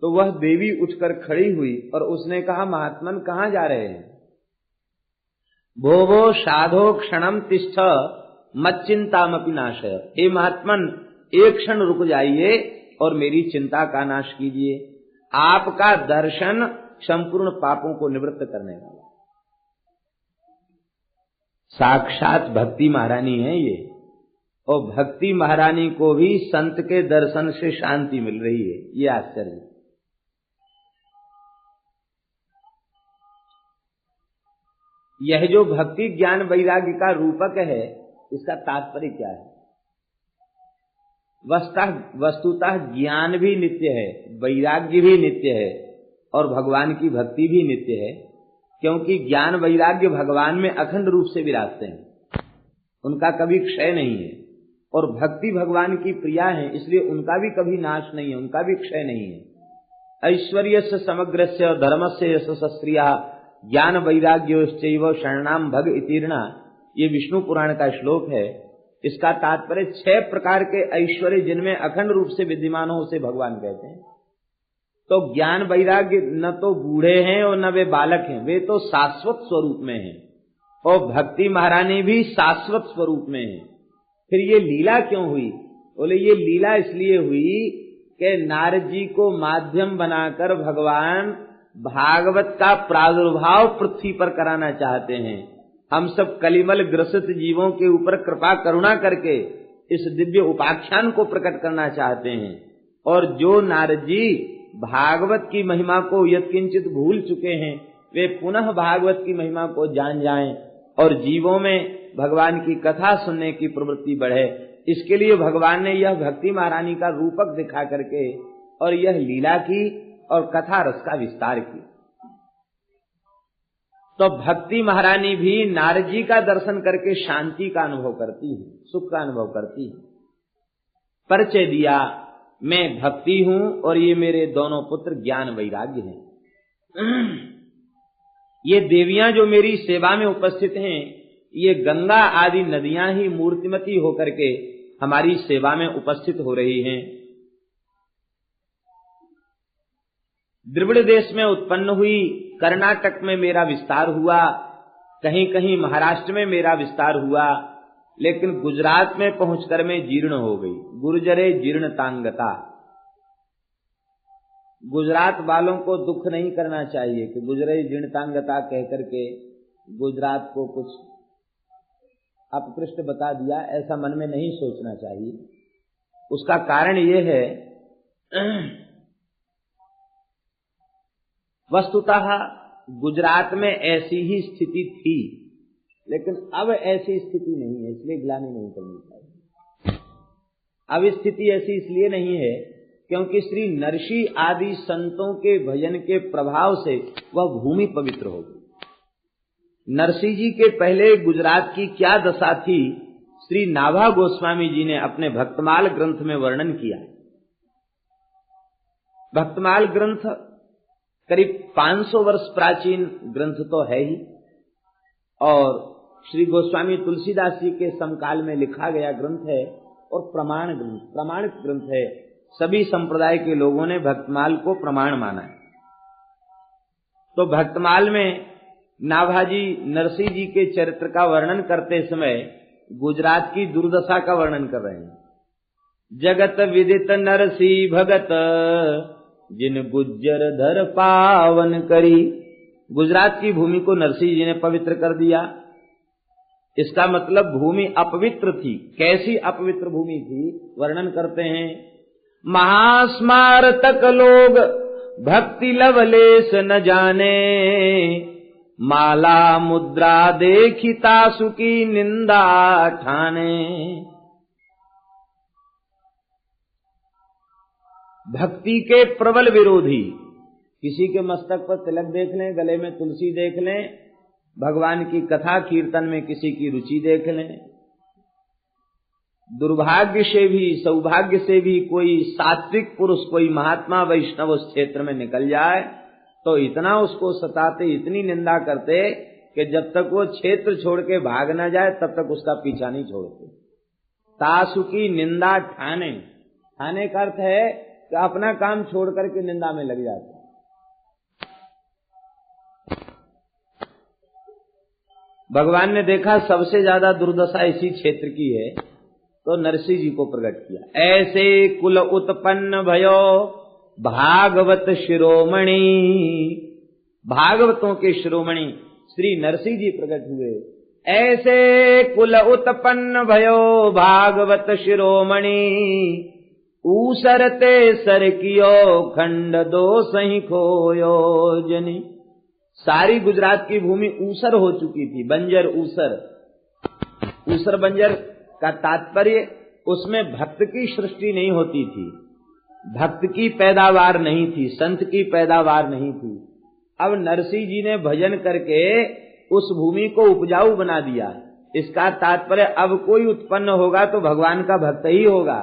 तो वह देवी उठकर खड़ी हुई और उसने कहा महात्मन कहाँ जा रहे हैं? भोवो साधो क्षणम तिष्ठ मच्चिंतामपि नाशय। हे महात्मन एक क्षण रुक जाइए और मेरी चिंता का नाश कीजिए। आपका दर्शन संपूर्ण पापों को निवृत्त करने वाला। साक्षात भक्ति महारानी है ये, और भक्ति महारानी को भी संत के दर्शन से शांति मिल रही है। ये आश्चर्य। यह जो भक्ति ज्ञान वैराग्य का रूपक है, इसका तात्पर्य क्या है? वस्तुतः ज्ञान भी नित्य है, वैराग्य भी नित्य है और भगवान की भक्ति भी नित्य है, क्योंकि ज्ञान वैराग्य भगवान में अखंड रूप से विराजते हैं, उनका कभी क्षय नहीं है। और भक्ति भगवान की प्रिया है, इसलिए उनका भी कभी नाश नहीं है, उनका भी क्षय नहीं है। ऐश्वर्यस्य समग्रस्य धर्मस्य यशस्त्रिया ज्ञान वैराग्योश्चैव शरणाम भग इतीर्णा, ये विष्णु पुराण का श्लोक है। इसका तात्पर्य 6 प्रकार के ऐश्वर्य जिनमें अखंड रूप से विद्यमान हो उसे भगवान कहते हैं। तो ज्ञान वैराग्य न तो बूढ़े हैं और न वे बालक हैं, वे तो शाश्वत स्वरूप में हैं, और भक्ति महारानी भी शाश्वत स्वरूप में है। फिर ये लीला क्यों हुई? बोले ये लीला इसलिए हुई कि नारद जी को माध्यम बनाकर भगवान भागवत का प्रादुर्भाव पृथ्वी पर कराना चाहते हैं। हम सब कलिमल ग्रसित जीवों के ऊपर कृपा करुणा करके इस दिव्य उपाख्यान को प्रकट करना चाहते हैं। और जो नारद जी भागवत की महिमा को यत्किंचित भूल चुके हैं, वे पुनः भागवत की महिमा को जान जाएं और जीवों में भगवान की कथा सुनने की प्रवृत्ति बढ़े, इसके लिए भगवान ने यह भक्ति महारानी का रूपक दिखा करके और यह लीला की और कथा रस का विस्तार किया। तो भक्ति महारानी भी नारद जी का दर्शन करके शांति का अनुभव करती है, सुख का अनुभव करती है। परिचय दिया, मैं भक्ति हूं और ये मेरे दोनों पुत्र ज्ञान वैराग्य हैं। ये देवियां जो मेरी सेवा में उपस्थित हैं, ये गंगा आदि नदियां ही मूर्तिमती होकर के हमारी सेवा में उपस्थित हो रही हैं। द्रविड़ देश में उत्पन्न हुई, कर्नाटक में मेरा विस्तार हुआ, कहीं कहीं महाराष्ट्र में मेरा विस्तार हुआ, लेकिन गुजरात में पहुंचकर मैं जीर्ण हो गई। गुर्जरे जीर्णतांगता। गुजरात वालों को दुख नहीं करना चाहिए कि गुजरे जीर्णतांगता कहकर के गुजरात को कुछ अपकृष्ट बता दिया, ऐसा मन में नहीं सोचना चाहिए। उसका कारण यह है, वस्तुतः गुजरात में ऐसी ही स्थिति थी, लेकिन अब ऐसी स्थिति नहीं है, इसलिए ग्लानि नहीं करनी चाहिए। अब स्थिति ऐसी इसलिए नहीं है क्योंकि श्री नरसी आदि संतों के भजन के प्रभाव से वह भूमि पवित्र हो गई। नरसी जी के पहले गुजरात की क्या दशा थी, श्री नाभा गोस्वामी जी ने अपने भक्तमाल ग्रंथ में वर्णन किया। भक्तमाल ग्रंथ करीब 500 वर्ष प्राचीन ग्रंथ तो है ही, और श्री गोस्वामी तुलसीदास जी के समकाल में लिखा गया ग्रंथ है और प्रमाणित ग्रंथ है। सभी संप्रदाय के लोगों ने भक्तमाल को प्रमाण माना है। तो भक्तमाल में नाभाजी नरसी जी के चरित्र का वर्णन करते समय गुजरात की दुर्दशा का वर्णन कर रहे हैं। जगत विदित नरसी भगत जिन गुज्जर धर पावन करी। गुजरात की भूमि को नरसी जी ने पवित्र कर दिया। इसका मतलब भूमि अपवित्र थी। कैसी अपवित्र भूमि थी, वर्णन करते हैं। महास्मार तक लोग भक्ति लवलेश न जाने, माला मुद्रा देखिता सुकी निंदा ठाने। भक्ति के प्रबल विरोधी, किसी के मस्तक पर तिलक देख लें, गले में तुलसी देख लें, भगवान की कथा कीर्तन में किसी की रुचि देख लें। दुर्भाग्य से भी सौभाग्य से भी कोई सात्विक पुरुष, कोई महात्मा वैष्णव उस क्षेत्र में निकल जाए तो इतना उसको सताते, इतनी निंदा करते कि जब तक वो क्षेत्र छोड़ के भाग न जाए तब तक उसका पीछा नहीं छोड़ते। तासु की निंदा ठाने, ठाने का अर्थ है कि अपना काम छोड़ करके निंदा में लग जाते। भगवान ने देखा सबसे ज्यादा दुर्दशा इसी क्षेत्र की है, तो नरसिंह जी को प्रकट किया। ऐसे कुल उत्पन्न भयो भागवत शिरोमणि। भागवतों के शिरोमणि श्री नरसिंह जी प्रकट हुए। ऐसे कुल उत्पन्न भयो भागवत शिरोमणि, ऊसरते सर कियो खंड दो सही खोयो जनी। सारी गुजरात की भूमि ऊसर हो चुकी थी, बंजर ऊसर। ऊसर बंजर का तात्पर्य उसमें भक्त की सृष्टि नहीं होती थी, भक्त की पैदावार नहीं थी, संत की पैदावार नहीं थी। अब नरसिंह जी ने भजन करके उस भूमि को उपजाऊ बना दिया। इसका तात्पर्य अब कोई उत्पन्न होगा तो भगवान का भक्त ही होगा,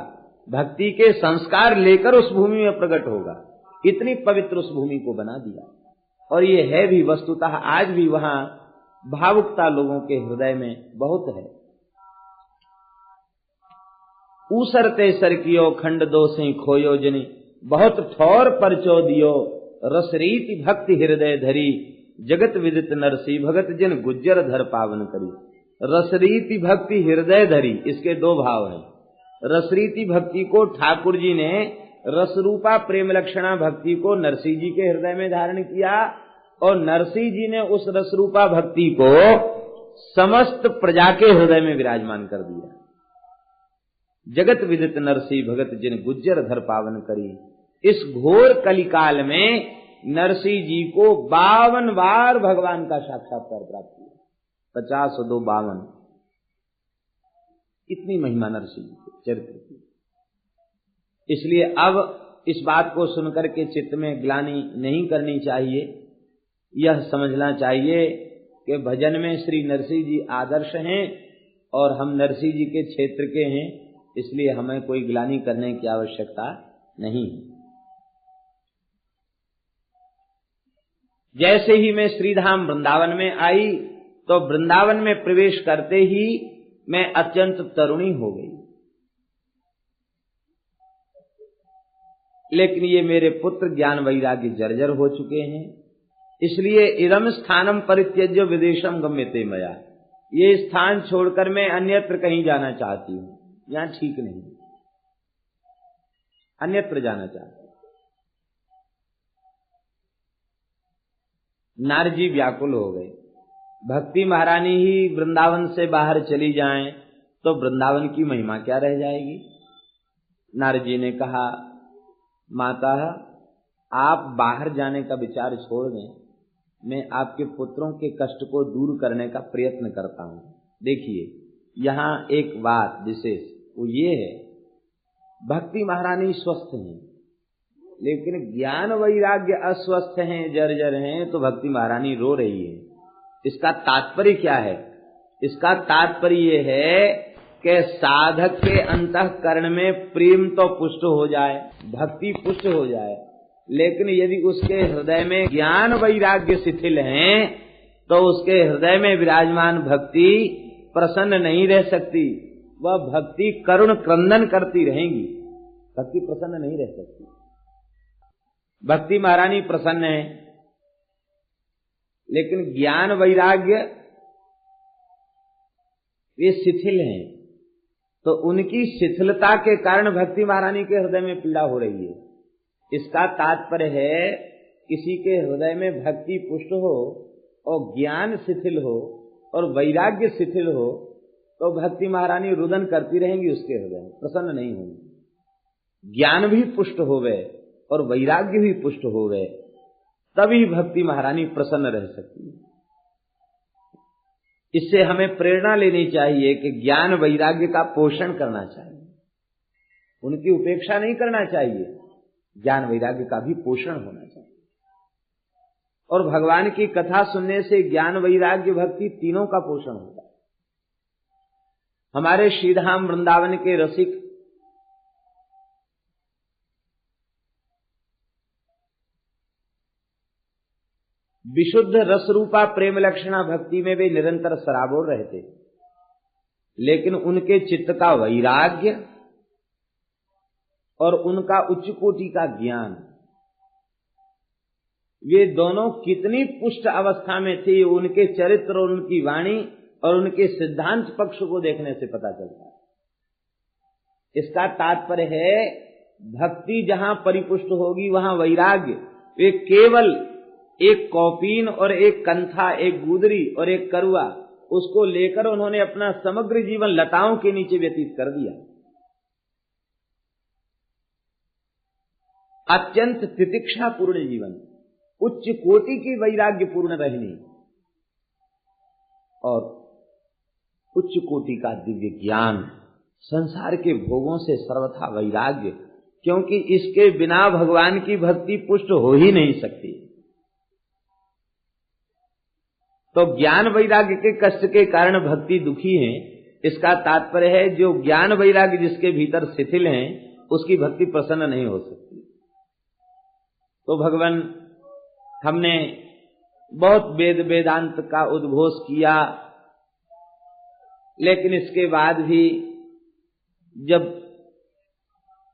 भक्ति के संस्कार लेकर उस भूमि में प्रकट होगा। इतनी पवित्र उस भूमि को बना दिया। और ये है भी वस्तुतः आज भी वहां भावुकता लोगों के हृदय में बहुत है। ऊसरते सर कियो खंड दो से खोयो जनी, बहुत ठौर परचो दियो रसरीति भक्ति हृदय धरी, जगत विदित नरसी भगत जिन गुज्जर धर पावन करी। रसरीति भक्ति हृदय धरी, इसके दो भाव हैं। रसरीति भक्ति को ठाकुर जी ने रसरूपा प्रेम लक्षणा भक्ति को नरसिंह जी के हृदय में धारण किया, और नरसिंह जी ने उस रसरूपा भक्ति को समस्त प्रजा के हृदय में विराजमान कर दिया। जगत विदित नरसिंह भगत जिन गुज्जर धर पावन करी। इस घोर कलिकाल में नरसिंह जी को 52 बार भगवान का साक्षात्कार प्राप्त हुआ। 50 और 2 52, इतनी महिमा नरसिंह जी के चरित्र की। इसलिए अब इस बात को सुनकर के चित्त में ग्लानि नहीं करनी चाहिए, यह समझना चाहिए कि भजन में श्री नरसिंह जी आदर्श हैं और हम नरसिंह जी के क्षेत्र के हैं, इसलिए हमें कोई ग्लानि करने की आवश्यकता नहीं। जैसे ही मैं श्रीधाम वृंदावन में आई तो वृंदावन में प्रवेश करते ही मैं अत्यंत तरुणी हो गई, लेकिन ये मेरे पुत्र ज्ञान वैराग्य जर्जर हो चुके हैं, इसलिए इदम स्थानम परित्यज्य विदेशम गम्यते मया, ये स्थान छोड़कर मैं अन्यत्र कहीं जाना चाहती हूं, यहां ठीक नहीं, अन्यत्र जाना चाहती हूं। नारजी व्याकुल हो गए, भक्ति महारानी ही वृंदावन से बाहर चली जाएं तो वृंदावन की महिमा क्या रह जाएगी। नारजी ने कहा, माता आप बाहर जाने का विचार छोड़ दें, मैं आपके पुत्रों के कष्ट को दूर करने का प्रयत्न करता हूं। देखिए यहाँ एक बात विशेष वो ये है, भक्ति महारानी स्वस्थ हैं लेकिन ज्ञान वैराग्य अस्वस्थ हैं, जर्जर हैं, तो भक्ति महारानी रो रही है। इसका तात्पर्य क्या है? इसका तात्पर्य ये है कि साधक के अंतःकरण में प्रेम तो पुष्ट हो जाए, भक्ति पुष्ट हो जाए, लेकिन यदि उसके हृदय में ज्ञान वैराग्य शिथिल हैं तो उसके हृदय में विराजमान भक्ति प्रसन्न नहीं रह सकती, वह भक्ति करुण क्रंदन करती रहेंगी, भक्ति प्रसन्न नहीं रह सकती। भक्ति महारानी प्रसन्न है लेकिन ज्ञान वैराग्य वे शिथिल हैं, तो उनकी शिथिलता के कारण भक्ति महारानी के हृदय में पीड़ा हो रही है। इसका तात्पर्य है किसी के हृदय में भक्ति पुष्ट हो और ज्ञान शिथिल हो और वैराग्य शिथिल हो तो भक्ति महारानी रुदन करती रहेंगी, उसके हृदय में प्रसन्न नहीं होंगी। ज्ञान भी पुष्ट होवे और वैराग्य भी पुष्ट होवे, तभी भक्ति महारानी प्रसन्न रह सकती है। इससे हमें प्रेरणा लेनी चाहिए कि ज्ञान वैराग्य का पोषण करना चाहिए, उनकी उपेक्षा नहीं करना चाहिए, ज्ञान वैराग्य का भी पोषण होना चाहिए। और भगवान की कथा सुनने से ज्ञान वैराग्य भक्ति तीनों का पोषण होता है। हमारे श्रीधाम वृंदावन के रसिक विशुद्ध रसरूपा प्रेम लक्षणा भक्ति में वे निरंतर सराबोर रहते, लेकिन उनके चित्त का वैराग्य और उनका उच्च कोटि का ज्ञान, वे दोनों कितनी पुष्ट अवस्था में थे, उनके चरित्र और उनकी वाणी और उनके सिद्धांत पक्ष को देखने से पता चलता है। इसका तात्पर्य है भक्ति जहां परिपुष्ट होगी वहां वैराग्य, वे केवल एक कौपीन और एक कंथा, एक गुदरी और एक करुआ, उसको लेकर उन्होंने अपना समग्र जीवन लताओं के नीचे व्यतीत कर दिया। अत्यंत तितिक्षा पूर्ण जीवन, उच्च कोटि की वैराग्य पूर्ण रहनी और उच्च कोटि का दिव्य ज्ञान, संसार के भोगों से सर्वथा वैराग्य, क्योंकि इसके बिना भगवान की भक्ति पुष्ट हो ही नहीं सकती। तो ज्ञान वैराग्य के कष्ट के कारण भक्ति दुखी है, इसका तात्पर्य है जो ज्ञान वैराग्य जिसके भीतर शिथिल हैं उसकी भक्ति प्रसन्न नहीं हो सकती। तो भगवान, हमने बहुत वेद वेदांत का उद्घोष किया, लेकिन इसके बाद भी जब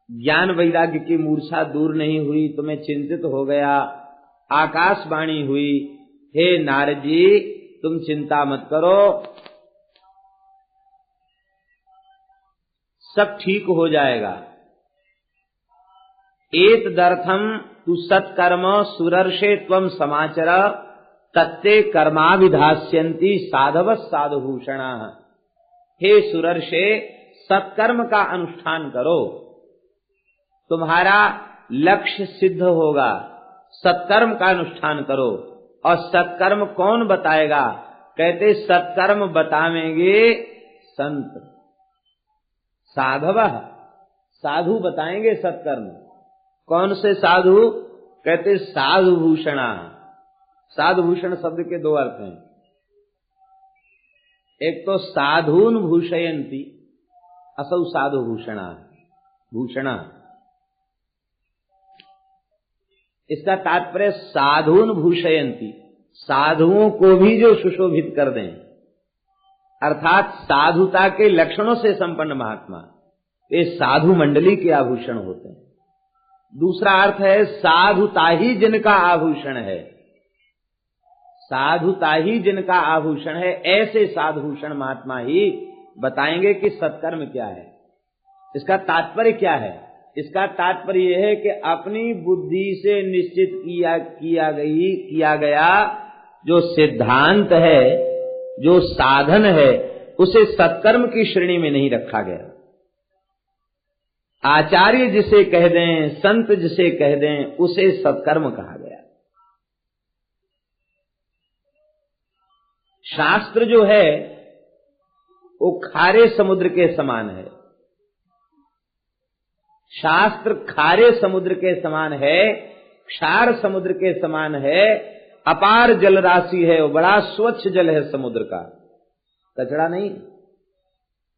ज्ञान वैराग्य की मूर्छा दूर नहीं हुई तो मैं चिंतित हो गया। आकाशवाणी हुई, हे नारद जी तुम चिंता मत करो, सब ठीक हो जाएगा। एतदर्थम तु सत्कर्म सुरर्षे त्वं समाचर तत्ते कर्माभिधास्यन्ति साधव साधुभूषणा। हे सुरर्षे, सत्कर्म का अनुष्ठान करो, तुम्हारा लक्ष्य सिद्ध होगा। सत्कर्म का अनुष्ठान करो। और सत्कर्म कौन बताएगा? कहते सत्कर्म बतावेंगे संत, साधव साधु बताएंगे सत्कर्म। कौन से साधु? कहते साधु भूषणा। साधु भूषण शब्द के दो अर्थ हैं, एक तो साधून भूषयंती, असौ साधु भूषणा भूषणा। इसका तात्पर्य साधून भूषयंती, साधुओं को भी जो सुशोभित कर दें, अर्थात साधुता के लक्षणों से संपन्न महात्मा, ये साधु मंडली के आभूषण होते हैं। दूसरा अर्थ है साधुता ही जिनका आभूषण है, साधुता ही जिनका आभूषण है, ऐसे साधुभूषण महात्मा ही बताएंगे कि सत्कर्म क्या है। इसका तात्पर्य क्या है? इसका तात्पर्य यह है कि अपनी बुद्धि से निश्चित किया गया जो सिद्धांत है, जो साधन है, उसे सत्कर्म की श्रेणी में नहीं रखा गया। आचार्य जिसे कह दें, संत जिसे कह दें, उसे सत्कर्म कहा गया। शास्त्र जो है वो खारे समुद्र के समान है। शास्त्र खारे समुद्र के समान है, क्षार समुद्र के समान है, अपार जल राशि है, वो बड़ा स्वच्छ जल है समुद्र का, कचरा नहीं।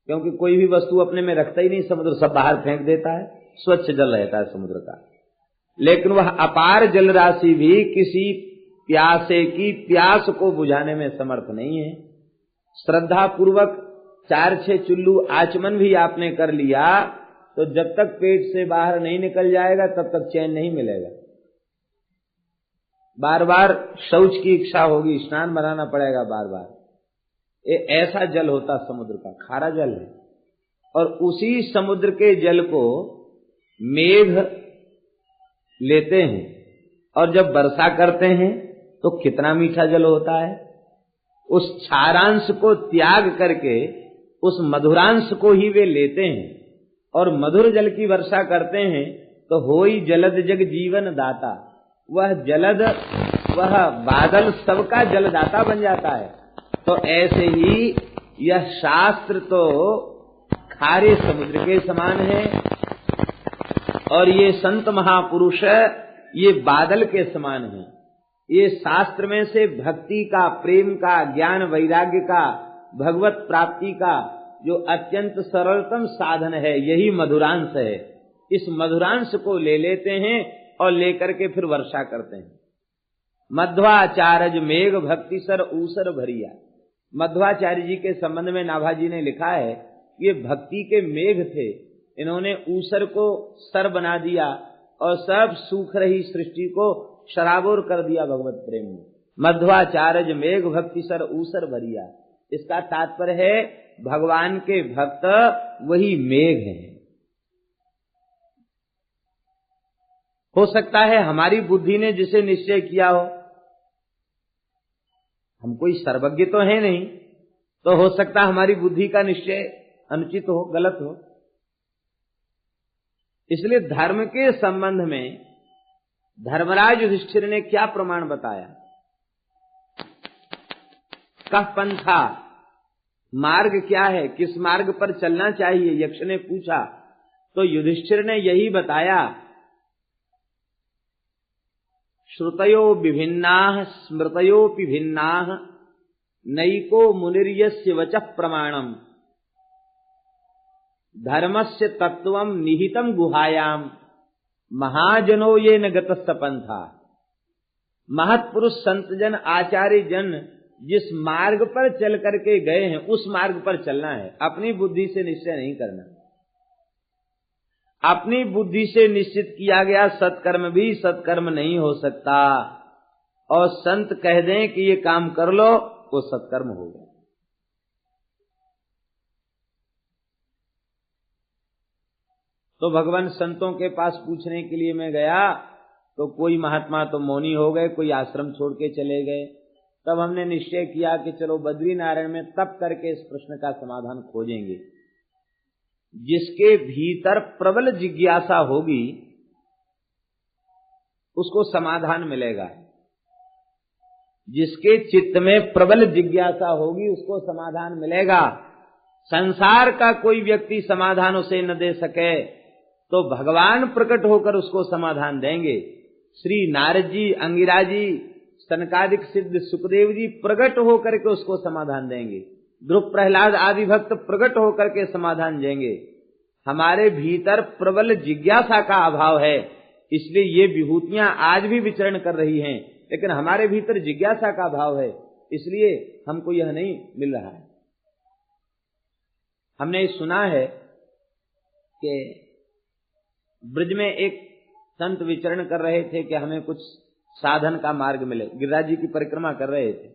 क्योंकि कोई भी वस्तु अपने में रखता ही नहीं, समुद्र सब बाहर फेंक देता है, स्वच्छ जल रहता है समुद्र का। लेकिन वह अपार जल राशि भी किसी प्यासे की प्यास को बुझाने में समर्थ नहीं है। श्रद्धा पूर्वक 4-6 चुल्लू आचमन भी आपने कर लिया तो जब तक पेट से बाहर नहीं निकल जाएगा तब तक चैन नहीं मिलेगा। बार बार शौच की इच्छा होगी, स्नान बनाना पड़ेगा बार बार। ये ऐसा जल होता समुद्र का, खारा जल है। और उसी समुद्र के जल को मेघ लेते हैं और जब वर्षा करते हैं तो कितना मीठा जल होता है। उस क्षारांश को त्याग करके उस मधुरांश को ही वे लेते हैं और मधुर जल की वर्षा करते हैं तो होई जलद जग जीवन दाता। वह जलद, वह बादल सबका जलदाता बन जाता है। तो ऐसे ही यह शास्त्र तो खारे समुद्र के समान है और ये संत महापुरुष ये बादल के समान है। ये शास्त्र में से भक्ति का, प्रेम का, ज्ञान वैराग्य का, भगवत प्राप्ति का जो अत्यंत सरलतम साधन है, यही मधुरांश है। इस मधुरांश को ले लेते हैं और लेकर के फिर वर्षा करते हैं। मध्वाचार्य मेघ भक्ति सर ऊसर भरिया। मध्वाचार्य जी के संबंध में नाभाजी ने लिखा है, ये भक्ति के मेघ थे, इन्होंने ऊसर को सर बना दिया और सब सूख रही सृष्टि को शराबोर कर दिया भगवत प्रेम में। मध्वाचार्य मेघ भक्ति सर ऊसर भरिया। इसका तात्पर्य है भगवान के भक्त वही मेघ हैं। हो सकता है हमारी बुद्धि ने जिसे निश्चय किया हो, हम कोई सर्वज्ञ तो है नहीं, तो हो सकता हमारी बुद्धि का निश्चय अनुचित हो, गलत हो। इसलिए धर्म के संबंध में धर्मराज युधिष्ठिर ने क्या प्रमाण बताया? कह पंथा, मार्ग क्या है, किस मार्ग पर चलना चाहिए, यक्ष ने पूछा। तो युधिष्ठिर ने यही बताया, श्रुतयो विभिन्नाः स्मृतयोऽपि भिन्नाः नैको मुनिर्यस्य वचः प्रमाणम् धर्मस्य तत्वं निहितं गुहायाम महाजनो ये न गतस्स पंथा। महत्पुरुष संत जन, आचार्य जन जिस मार्ग पर चल करके गए हैं उस मार्ग पर चलना है, अपनी बुद्धि से निश्चय नहीं करना। अपनी बुद्धि से निश्चित किया गया सत्कर्म भी सत्कर्म नहीं हो सकता, और संत कह दें कि ये काम कर लो, वो सत्कर्म होगा। तो भगवान संतों के पास पूछने के लिए मैं गया तो कोई महात्मा तो मौनी हो गए, कोई आश्रम छोड़ के चले गए। तब हमने निश्चय किया कि चलो बद्रीनारायण में तप करके इस प्रश्न का समाधान खोजेंगे। जिसके भीतर प्रबल जिज्ञासा होगी उसको समाधान मिलेगा। जिसके चित्त में प्रबल जिज्ञासा होगी उसको समाधान मिलेगा। संसार का कोई व्यक्ति समाधान उसे न दे सके तो भगवान प्रकट होकर उसको समाधान देंगे। श्री नारद जी, अंगिरा जी, सनकादिक सिद्ध सुखदेव जी प्रकट होकर के उसको समाधान देंगे। ध्रुव प्रहलाद आदि भक्त प्रकट होकर के समाधान देंगे। हमारे भीतर प्रबल जिज्ञासा का अभाव है, इसलिए ये विभूतियां आज भी विचरण कर रही हैं, लेकिन हमारे भीतर जिज्ञासा का अभाव है, इसलिए हमको यह नहीं मिल रहा है। हमने सुना है कि ब्रज में एक संत विचरण कर रहे थे कि हमें कुछ साधन का मार्ग मिले। गिरिराज जी की परिक्रमा कर रहे थे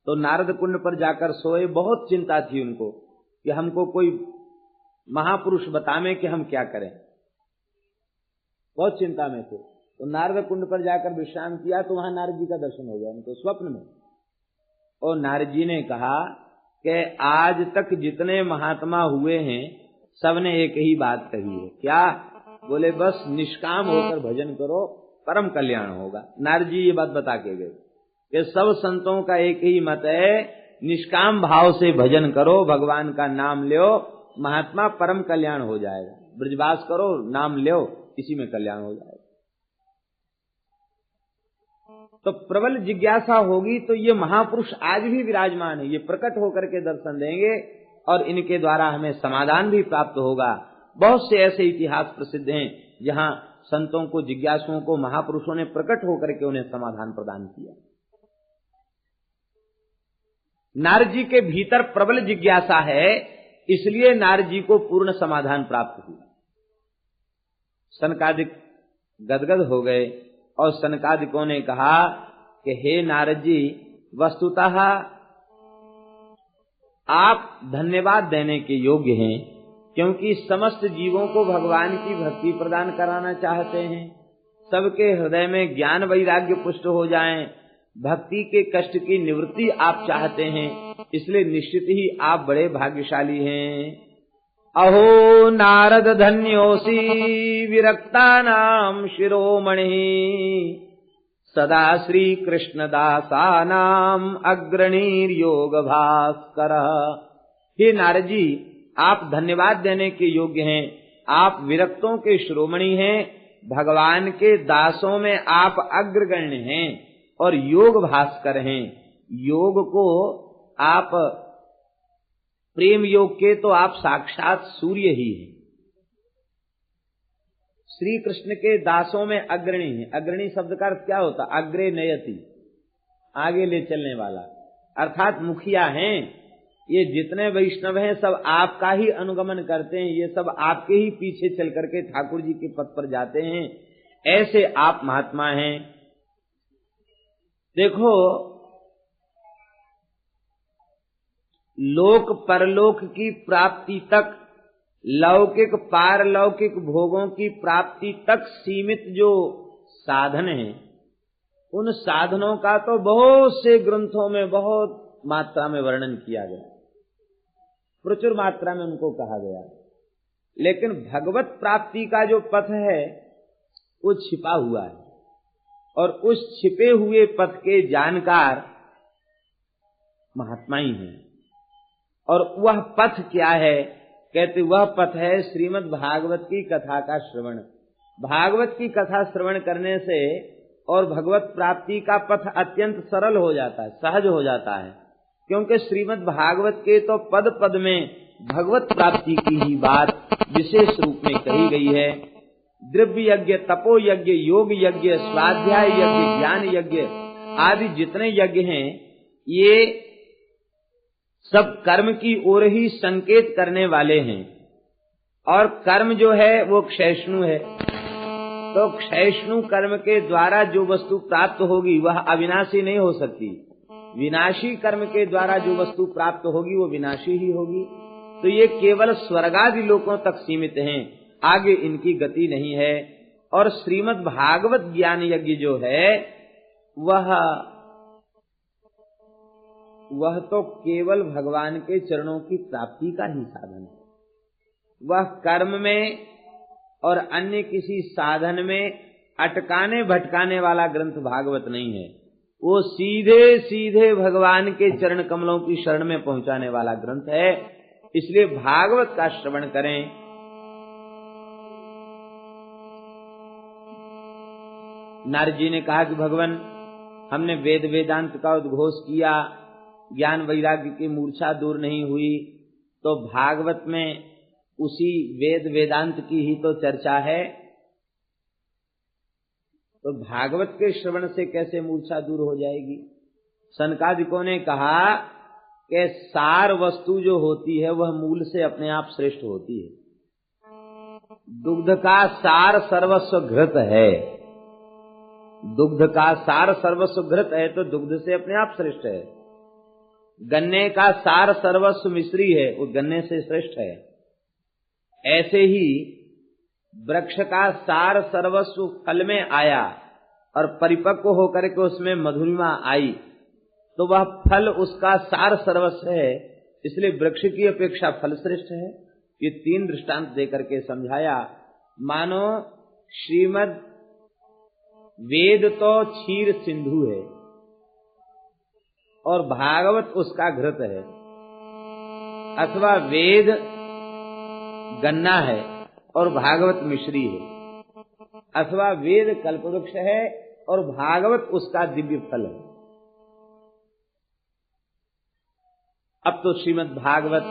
तो नारद कुंड पर जाकर सोए। बहुत चिंता थी उनको कि हमको कोई महापुरुष बतावे कि हम क्या करें, बहुत चिंता में थे। तो नारद कुंड पर जाकर विश्राम किया तो वहां नारद जी का दर्शन हो गया उनको स्वप्न में। और नारद जी ने कहा कि आज तक जितने महात्मा हुए हैं सबने एक ही बात कही है। क्या? बोले बस निष्काम होकर भजन करो, परम कल्याण होगा। नारद जी ये बात बता के गए कि सब संतों का एक ही मत है, निष्काम भाव से भजन करो, भगवान का नाम लो, महात्मा परम कल्याण हो जाएगा। ब्रजवास करो, नाम लो, इसी में कल्याण हो जाएगा। तो प्रबल जिज्ञासा होगी तो ये महापुरुष आज भी विराजमान है, ये प्रकट होकर के दर्शन देंगे और इनके द्वारा हमें समाधान भी प्राप्त होगा। बहुत से ऐसे इतिहास प्रसिद्ध हैं जहां संतों को, जिज्ञासुओं को महापुरुषों ने प्रकट होकर के उन्हें समाधान प्रदान किया। नारद जी के भीतर प्रबल जिज्ञासा है, इसलिए नारद जी को पूर्ण समाधान प्राप्त हुआ। सनकादिक गदगद हो गए और सनकादिकों ने कहा कि हे नारद जी, वस्तुतः आप धन्यवाद देने के योग्य हैं, क्योंकि समस्त जीवों को भगवान की भक्ति प्रदान कराना चाहते हैं। सबके हृदय में ज्ञान वैराग्य पुष्ट हो जाएं, भक्ति के कष्ट की निवृत्ति आप चाहते हैं, इसलिए निश्चित ही आप बड़े भाग्यशाली हैं। अहो नारद धन्योसी विरक्तानां शिरोमणि, सदा श्री कृष्ण दासानां अग्रणीर योग भास्कर। हे नारद जी, आप धन्यवाद देने के योग्य हैं। आप विरक्तों के शिरोमणि हैं, भगवान के दासों में आप अग्रगण्य हैं और योग भास्कर हैं। योग को आप, प्रेम योग के तो आप साक्षात सूर्य ही हैं। श्री कृष्ण के दासों में अग्रणी है। अग्रणी शब्द का अर्थ क्या होता? अग्रे नयति, आगे ले चलने वाला, अर्थात मुखिया हैं। ये जितने वैष्णव हैं सब आपका ही अनुगमन करते हैं, ये सब आपके ही पीछे चल करके ठाकुर जी के पथ पर जाते हैं। ऐसे आप महात्मा हैं। देखो, लोक परलोक की प्राप्ति तक, लौकिक पारलौकिक भोगों की प्राप्ति तक सीमित जो साधन हैं, उन साधनों का तो बहुत से ग्रंथों में बहुत मात्रा में वर्णन किया गया, प्रचुर मात्रा में उनको कहा गया। लेकिन भगवत प्राप्ति का जो पथ है वो छिपा हुआ है, और उस छिपे हुए पथ के जानकार महात्मा ही हैं। और वह पथ क्या है? कहते वह पथ है श्रीमद् भागवत की कथा का श्रवण। भागवत की कथा श्रवण करने से और भगवत प्राप्ति का पथ अत्यंत सरल हो जाता है, सहज हो जाता है, क्योंकि श्रीमद् भागवत के तो पद पद में भगवत प्राप्ति की ही बात विशेष रूप में कही गई है। द्रव्य यज्ञ, तपो यज्ञ, योग यज्ञ, स्वाध्याय यज्ञ, ज्ञान यज्ञ आदि जितने यज्ञ हैं, ये सब कर्म की ओर ही संकेत करने वाले हैं। और कर्म जो है वो क्षयिष्णु है, तो क्षयिष्णु कर्म के द्वारा जो वस्तु प्राप्त होगी वह अविनाशी नहीं हो सकती। विनाशी कर्म के द्वारा जो वस्तु प्राप्त होगी वो विनाशी ही होगी। तो ये केवल स्वर्गादि लोकों तक सीमित हैं, आगे इनकी गति नहीं है। और श्रीमद् भागवत ज्ञान यज्ञ जो है वह तो केवल भगवान के चरणों की प्राप्ति का ही साधन है। वह कर्म में और अन्य किसी साधन में अटकाने भटकाने वाला ग्रंथ भागवत नहीं है। वो सीधे सीधे भगवान के चरण कमलों की शरण में पहुंचाने वाला ग्रंथ है। इसलिए भागवत का श्रवण करें। नारद जी ने कहा कि भगवान, हमने वेद वेदांत का उद्घोष किया, ज्ञान वैराग्य की मूर्छा दूर नहीं हुई, तो भागवत में उसी वेद वेदांत की ही तो चर्चा है, तो भागवत के श्रवण से कैसे मूर्छा दूर हो जाएगी। सनकादिकों ने कहा कि सार वस्तु जो होती है वह मूल से अपने आप श्रेष्ठ होती है। दुग्ध का सार सर्वस्व घृत है, दुग्ध का सार सर्वस्व घृत है तो दुग्ध से अपने आप श्रेष्ठ है। गन्ने का सार सर्वस्व मिश्री है, वो गन्ने से श्रेष्ठ है। ऐसे ही वृक्ष का सार सर्वस्व फल में आया और परिपक्व होकर के उसमें मधुरिमा आई, तो वह फल उसका सार सर्वस्व है, इसलिए वृक्ष की अपेक्षा फल श्रेष्ठ है। ये 3 दृष्टांत देकर के समझाया। मानो श्रीमद् वेद तो क्षीर सिंधु है और भागवत उसका घृत है, अथवा वेद गन्ना है और भागवत मिश्री है, अथवा वेद कल्पवृक्ष है और भागवत उसका दिव्य फल है। अब तो श्रीमद् भागवत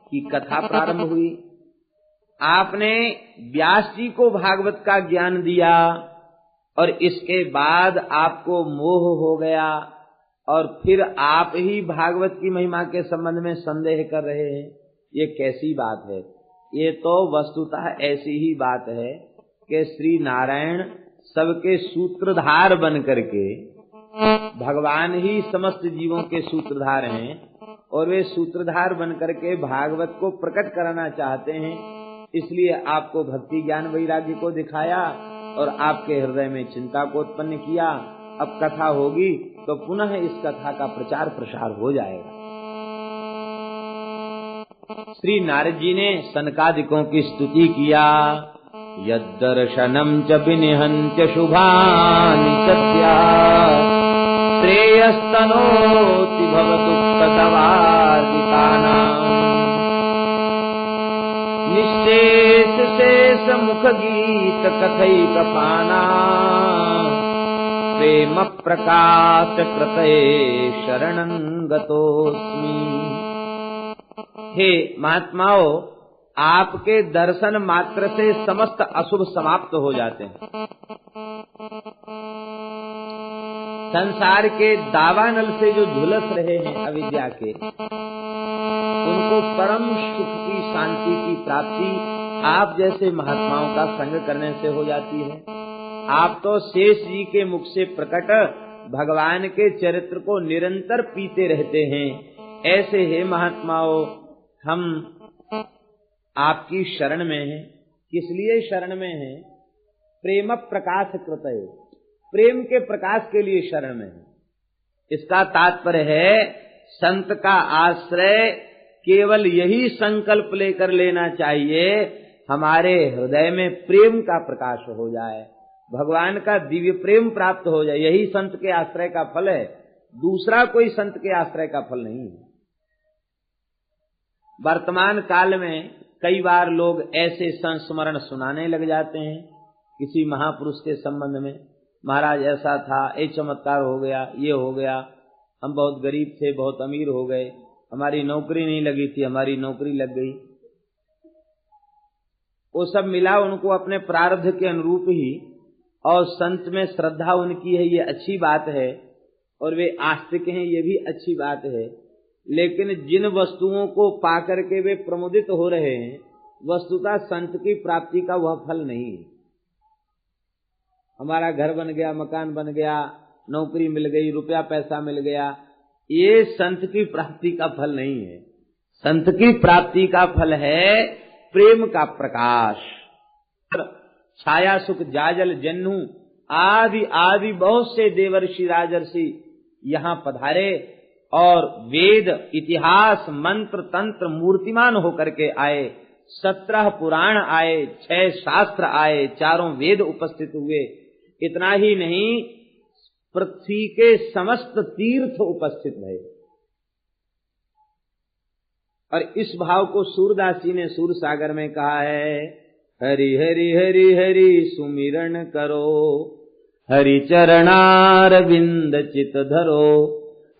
की कथा प्रारंभ हुई। आपने व्यास जी को भागवत का ज्ञान दिया और इसके बाद आपको मोह हो गया और फिर आप ही भागवत की महिमा के संबंध में संदेह कर रहे हैं। ये कैसी बात है? ये तो वस्तुतः ऐसी ही बात है कि श्री नारायण सबके सूत्रधार बन करके, भगवान ही समस्त जीवों के सूत्रधार हैं और वे सूत्रधार बन करके भागवत को प्रकट कराना चाहते हैं। इसलिए आपको भक्ति ज्ञान वैराग्य को दिखाया और आपके हृदय में चिंता को उत्पन्न किया। अब कथा होगी तो पुनः इस कथा का प्रचार प्रसार हो जाएगा। श्री नारद जी ने सनकादिकों की स्तुति किया। यद्दर्शनम च विनिहन्त्य शुभानि सत्या श्रेयस्तनोति भवदुःखदवार्दितानाम् निःशेष शेष मुख गीत कथैकपाना प्रेम प्रकाश कृतये शरणं गतोऽस्मि। हे महात्माओं, आपके दर्शन मात्र से समस्त अशुभ समाप्त हो जाते हैं। संसार के दावानल से जो झुलस रहे हैं अविद्या के, उनको परम सुख की शांति की प्राप्ति आप जैसे महात्माओं का संग करने से हो जाती है। आप तो शेष जी के मुख से प्रकट भगवान के चरित्र को निरंतर पीते रहते हैं। ऐसे हे महात्माओं, हम आपकी शरण में हैं। किस लिए शरण में हैं? प्रेम प्रकाश कृतये, प्रेम के प्रकाश के लिए शरण में हैं। इसका तात्पर्य है संत का आश्रय केवल यही संकल्प लेकर लेना चाहिए, हमारे हृदय में प्रेम का प्रकाश हो जाए, भगवान का दिव्य प्रेम प्राप्त हो जाए। यही संत के आश्रय का फल है, दूसरा कोई संत के आश्रय का फल नहीं है। वर्तमान काल में कई बार लोग ऐसे संस्मरण सुनाने लग जाते हैं किसी महापुरुष के संबंध में। महाराज ऐसा था, ये चमत्कार हो गया, ये हो गया, हम बहुत गरीब थे, बहुत अमीर हो गए, हमारी नौकरी नहीं लगी थी, हमारी नौकरी लग गई। वो सब मिला उनको अपने प्रारब्ध के अनुरूप ही, और संत में श्रद्धा उनकी है, ये अच्छी बात है, और वे आस्तिक हैं, ये भी अच्छी बात है। लेकिन जिन वस्तुओं को पाकर के वे प्रमुदित हो रहे हैं, वस्तुतः संत की प्राप्ति का वह फल नहीं है। हमारा घर बन गया, मकान बन गया, नौकरी मिल गई, रुपया पैसा मिल गया, ये संत की प्राप्ति का फल नहीं है। संत की प्राप्ति का फल है प्रेम का प्रकाश। छाया सुख जाजल जन्नू आदि आदि बहुत से देवर्षि राजर्षि यहाँ पधारे और वेद इतिहास मंत्र तंत्र मूर्तिमान होकर के आए। 17 पुराण आए, 6 शास्त्र आए, 4 वेद उपस्थित हुए। इतना ही नहीं, पृथ्वी के समस्त तीर्थ उपस्थित भये। और इस भाव को सूरदास जी ने सूर सागर में कहा है, हरि हरि हरि हरि सुमिरन करो, हरि चरणार बिंद चित धरो,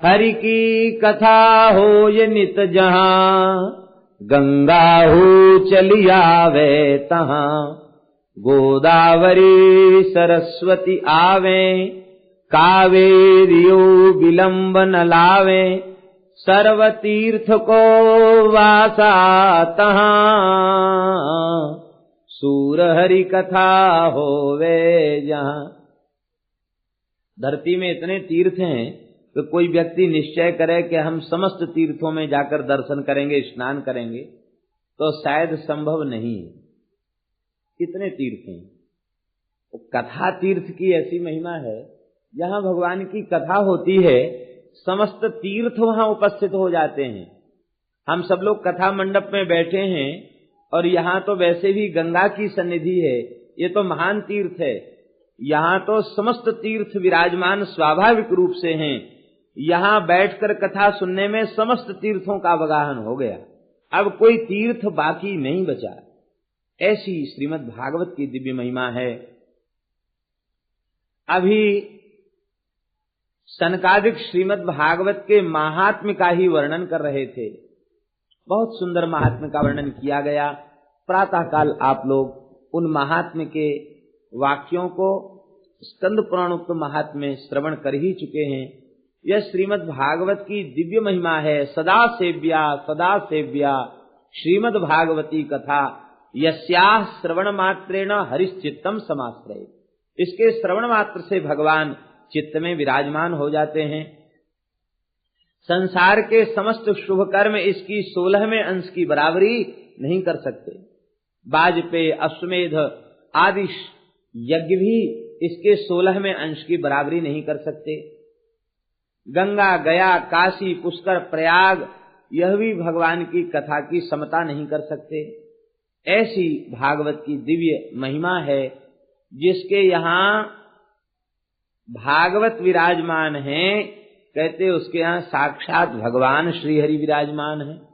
हरि की कथा हो ये नित जहां, गंगा हो चली आवे तहां, गोदावरी सरस्वती आवे, कावेरियो विलंब न लावे, सर्व तीर्थ को वासा तहां, सूर हरि कथा होवे जहां। धरती में इतने तीर्थ हैं कि कोई व्यक्ति निश्चय करे कि हम समस्त तीर्थों में जाकर दर्शन करेंगे, स्नान करेंगे, तो शायद संभव नहीं। कितने तीर्थ हैं। कथा तीर्थ की ऐसी महिमा है, जहां भगवान की कथा होती है समस्त तीर्थ वहां उपस्थित हो जाते हैं। हम सब लोग कथा मंडप में बैठे हैं और यहाँ तो वैसे भी गंगा की सन्निधि है, ये तो महान तीर्थ है। यहाँ तो समस्त तीर्थ विराजमान स्वाभाविक रूप से हैं। यहाँ बैठकर कथा सुनने में समस्त तीर्थों का अवगाहन हो गया, अब कोई तीर्थ बाकी नहीं बचा। ऐसी श्रीमद् भागवत की दिव्य महिमा है। अभी सनकादिक श्रीमद् भागवत के महात्म्य का ही वर्णन कर रहे थे। बहुत सुंदर महात्म्य का वर्णन किया गया। प्रातः काल आप लोग उन महात्म्य के वाक्यों को स्कंद पुराणोक्त महात्म्य श्रवण कर ही चुके हैं। यह श्रीमद् भागवत की दिव्य महिमा है। सदा सेव्या श्रीमद् भागवती कथा, यस्याः श्रवण मात्रेण हरिश्चित्तम समाश्रये। इसके श्रवण मात्र से भगवान चित्त में विराजमान हो जाते हैं। संसार के समस्त शुभ कर्म इसकी 16वें अंश की बराबरी नहीं कर सकते। वाजपेय, अश्वमेध आदि यज्ञ भी इसके 16वें अंश की बराबरी नहीं कर सकते। गंगा, गया, काशी, पुष्कर, प्रयाग, यह भी भगवान की कथा की समता नहीं कर सकते। ऐसी भागवत की दिव्य महिमा है, जिसके यहाँ भागवत विराजमान है, कहते उसके यहाँ साक्षात भगवान श्री हरि विराजमान है।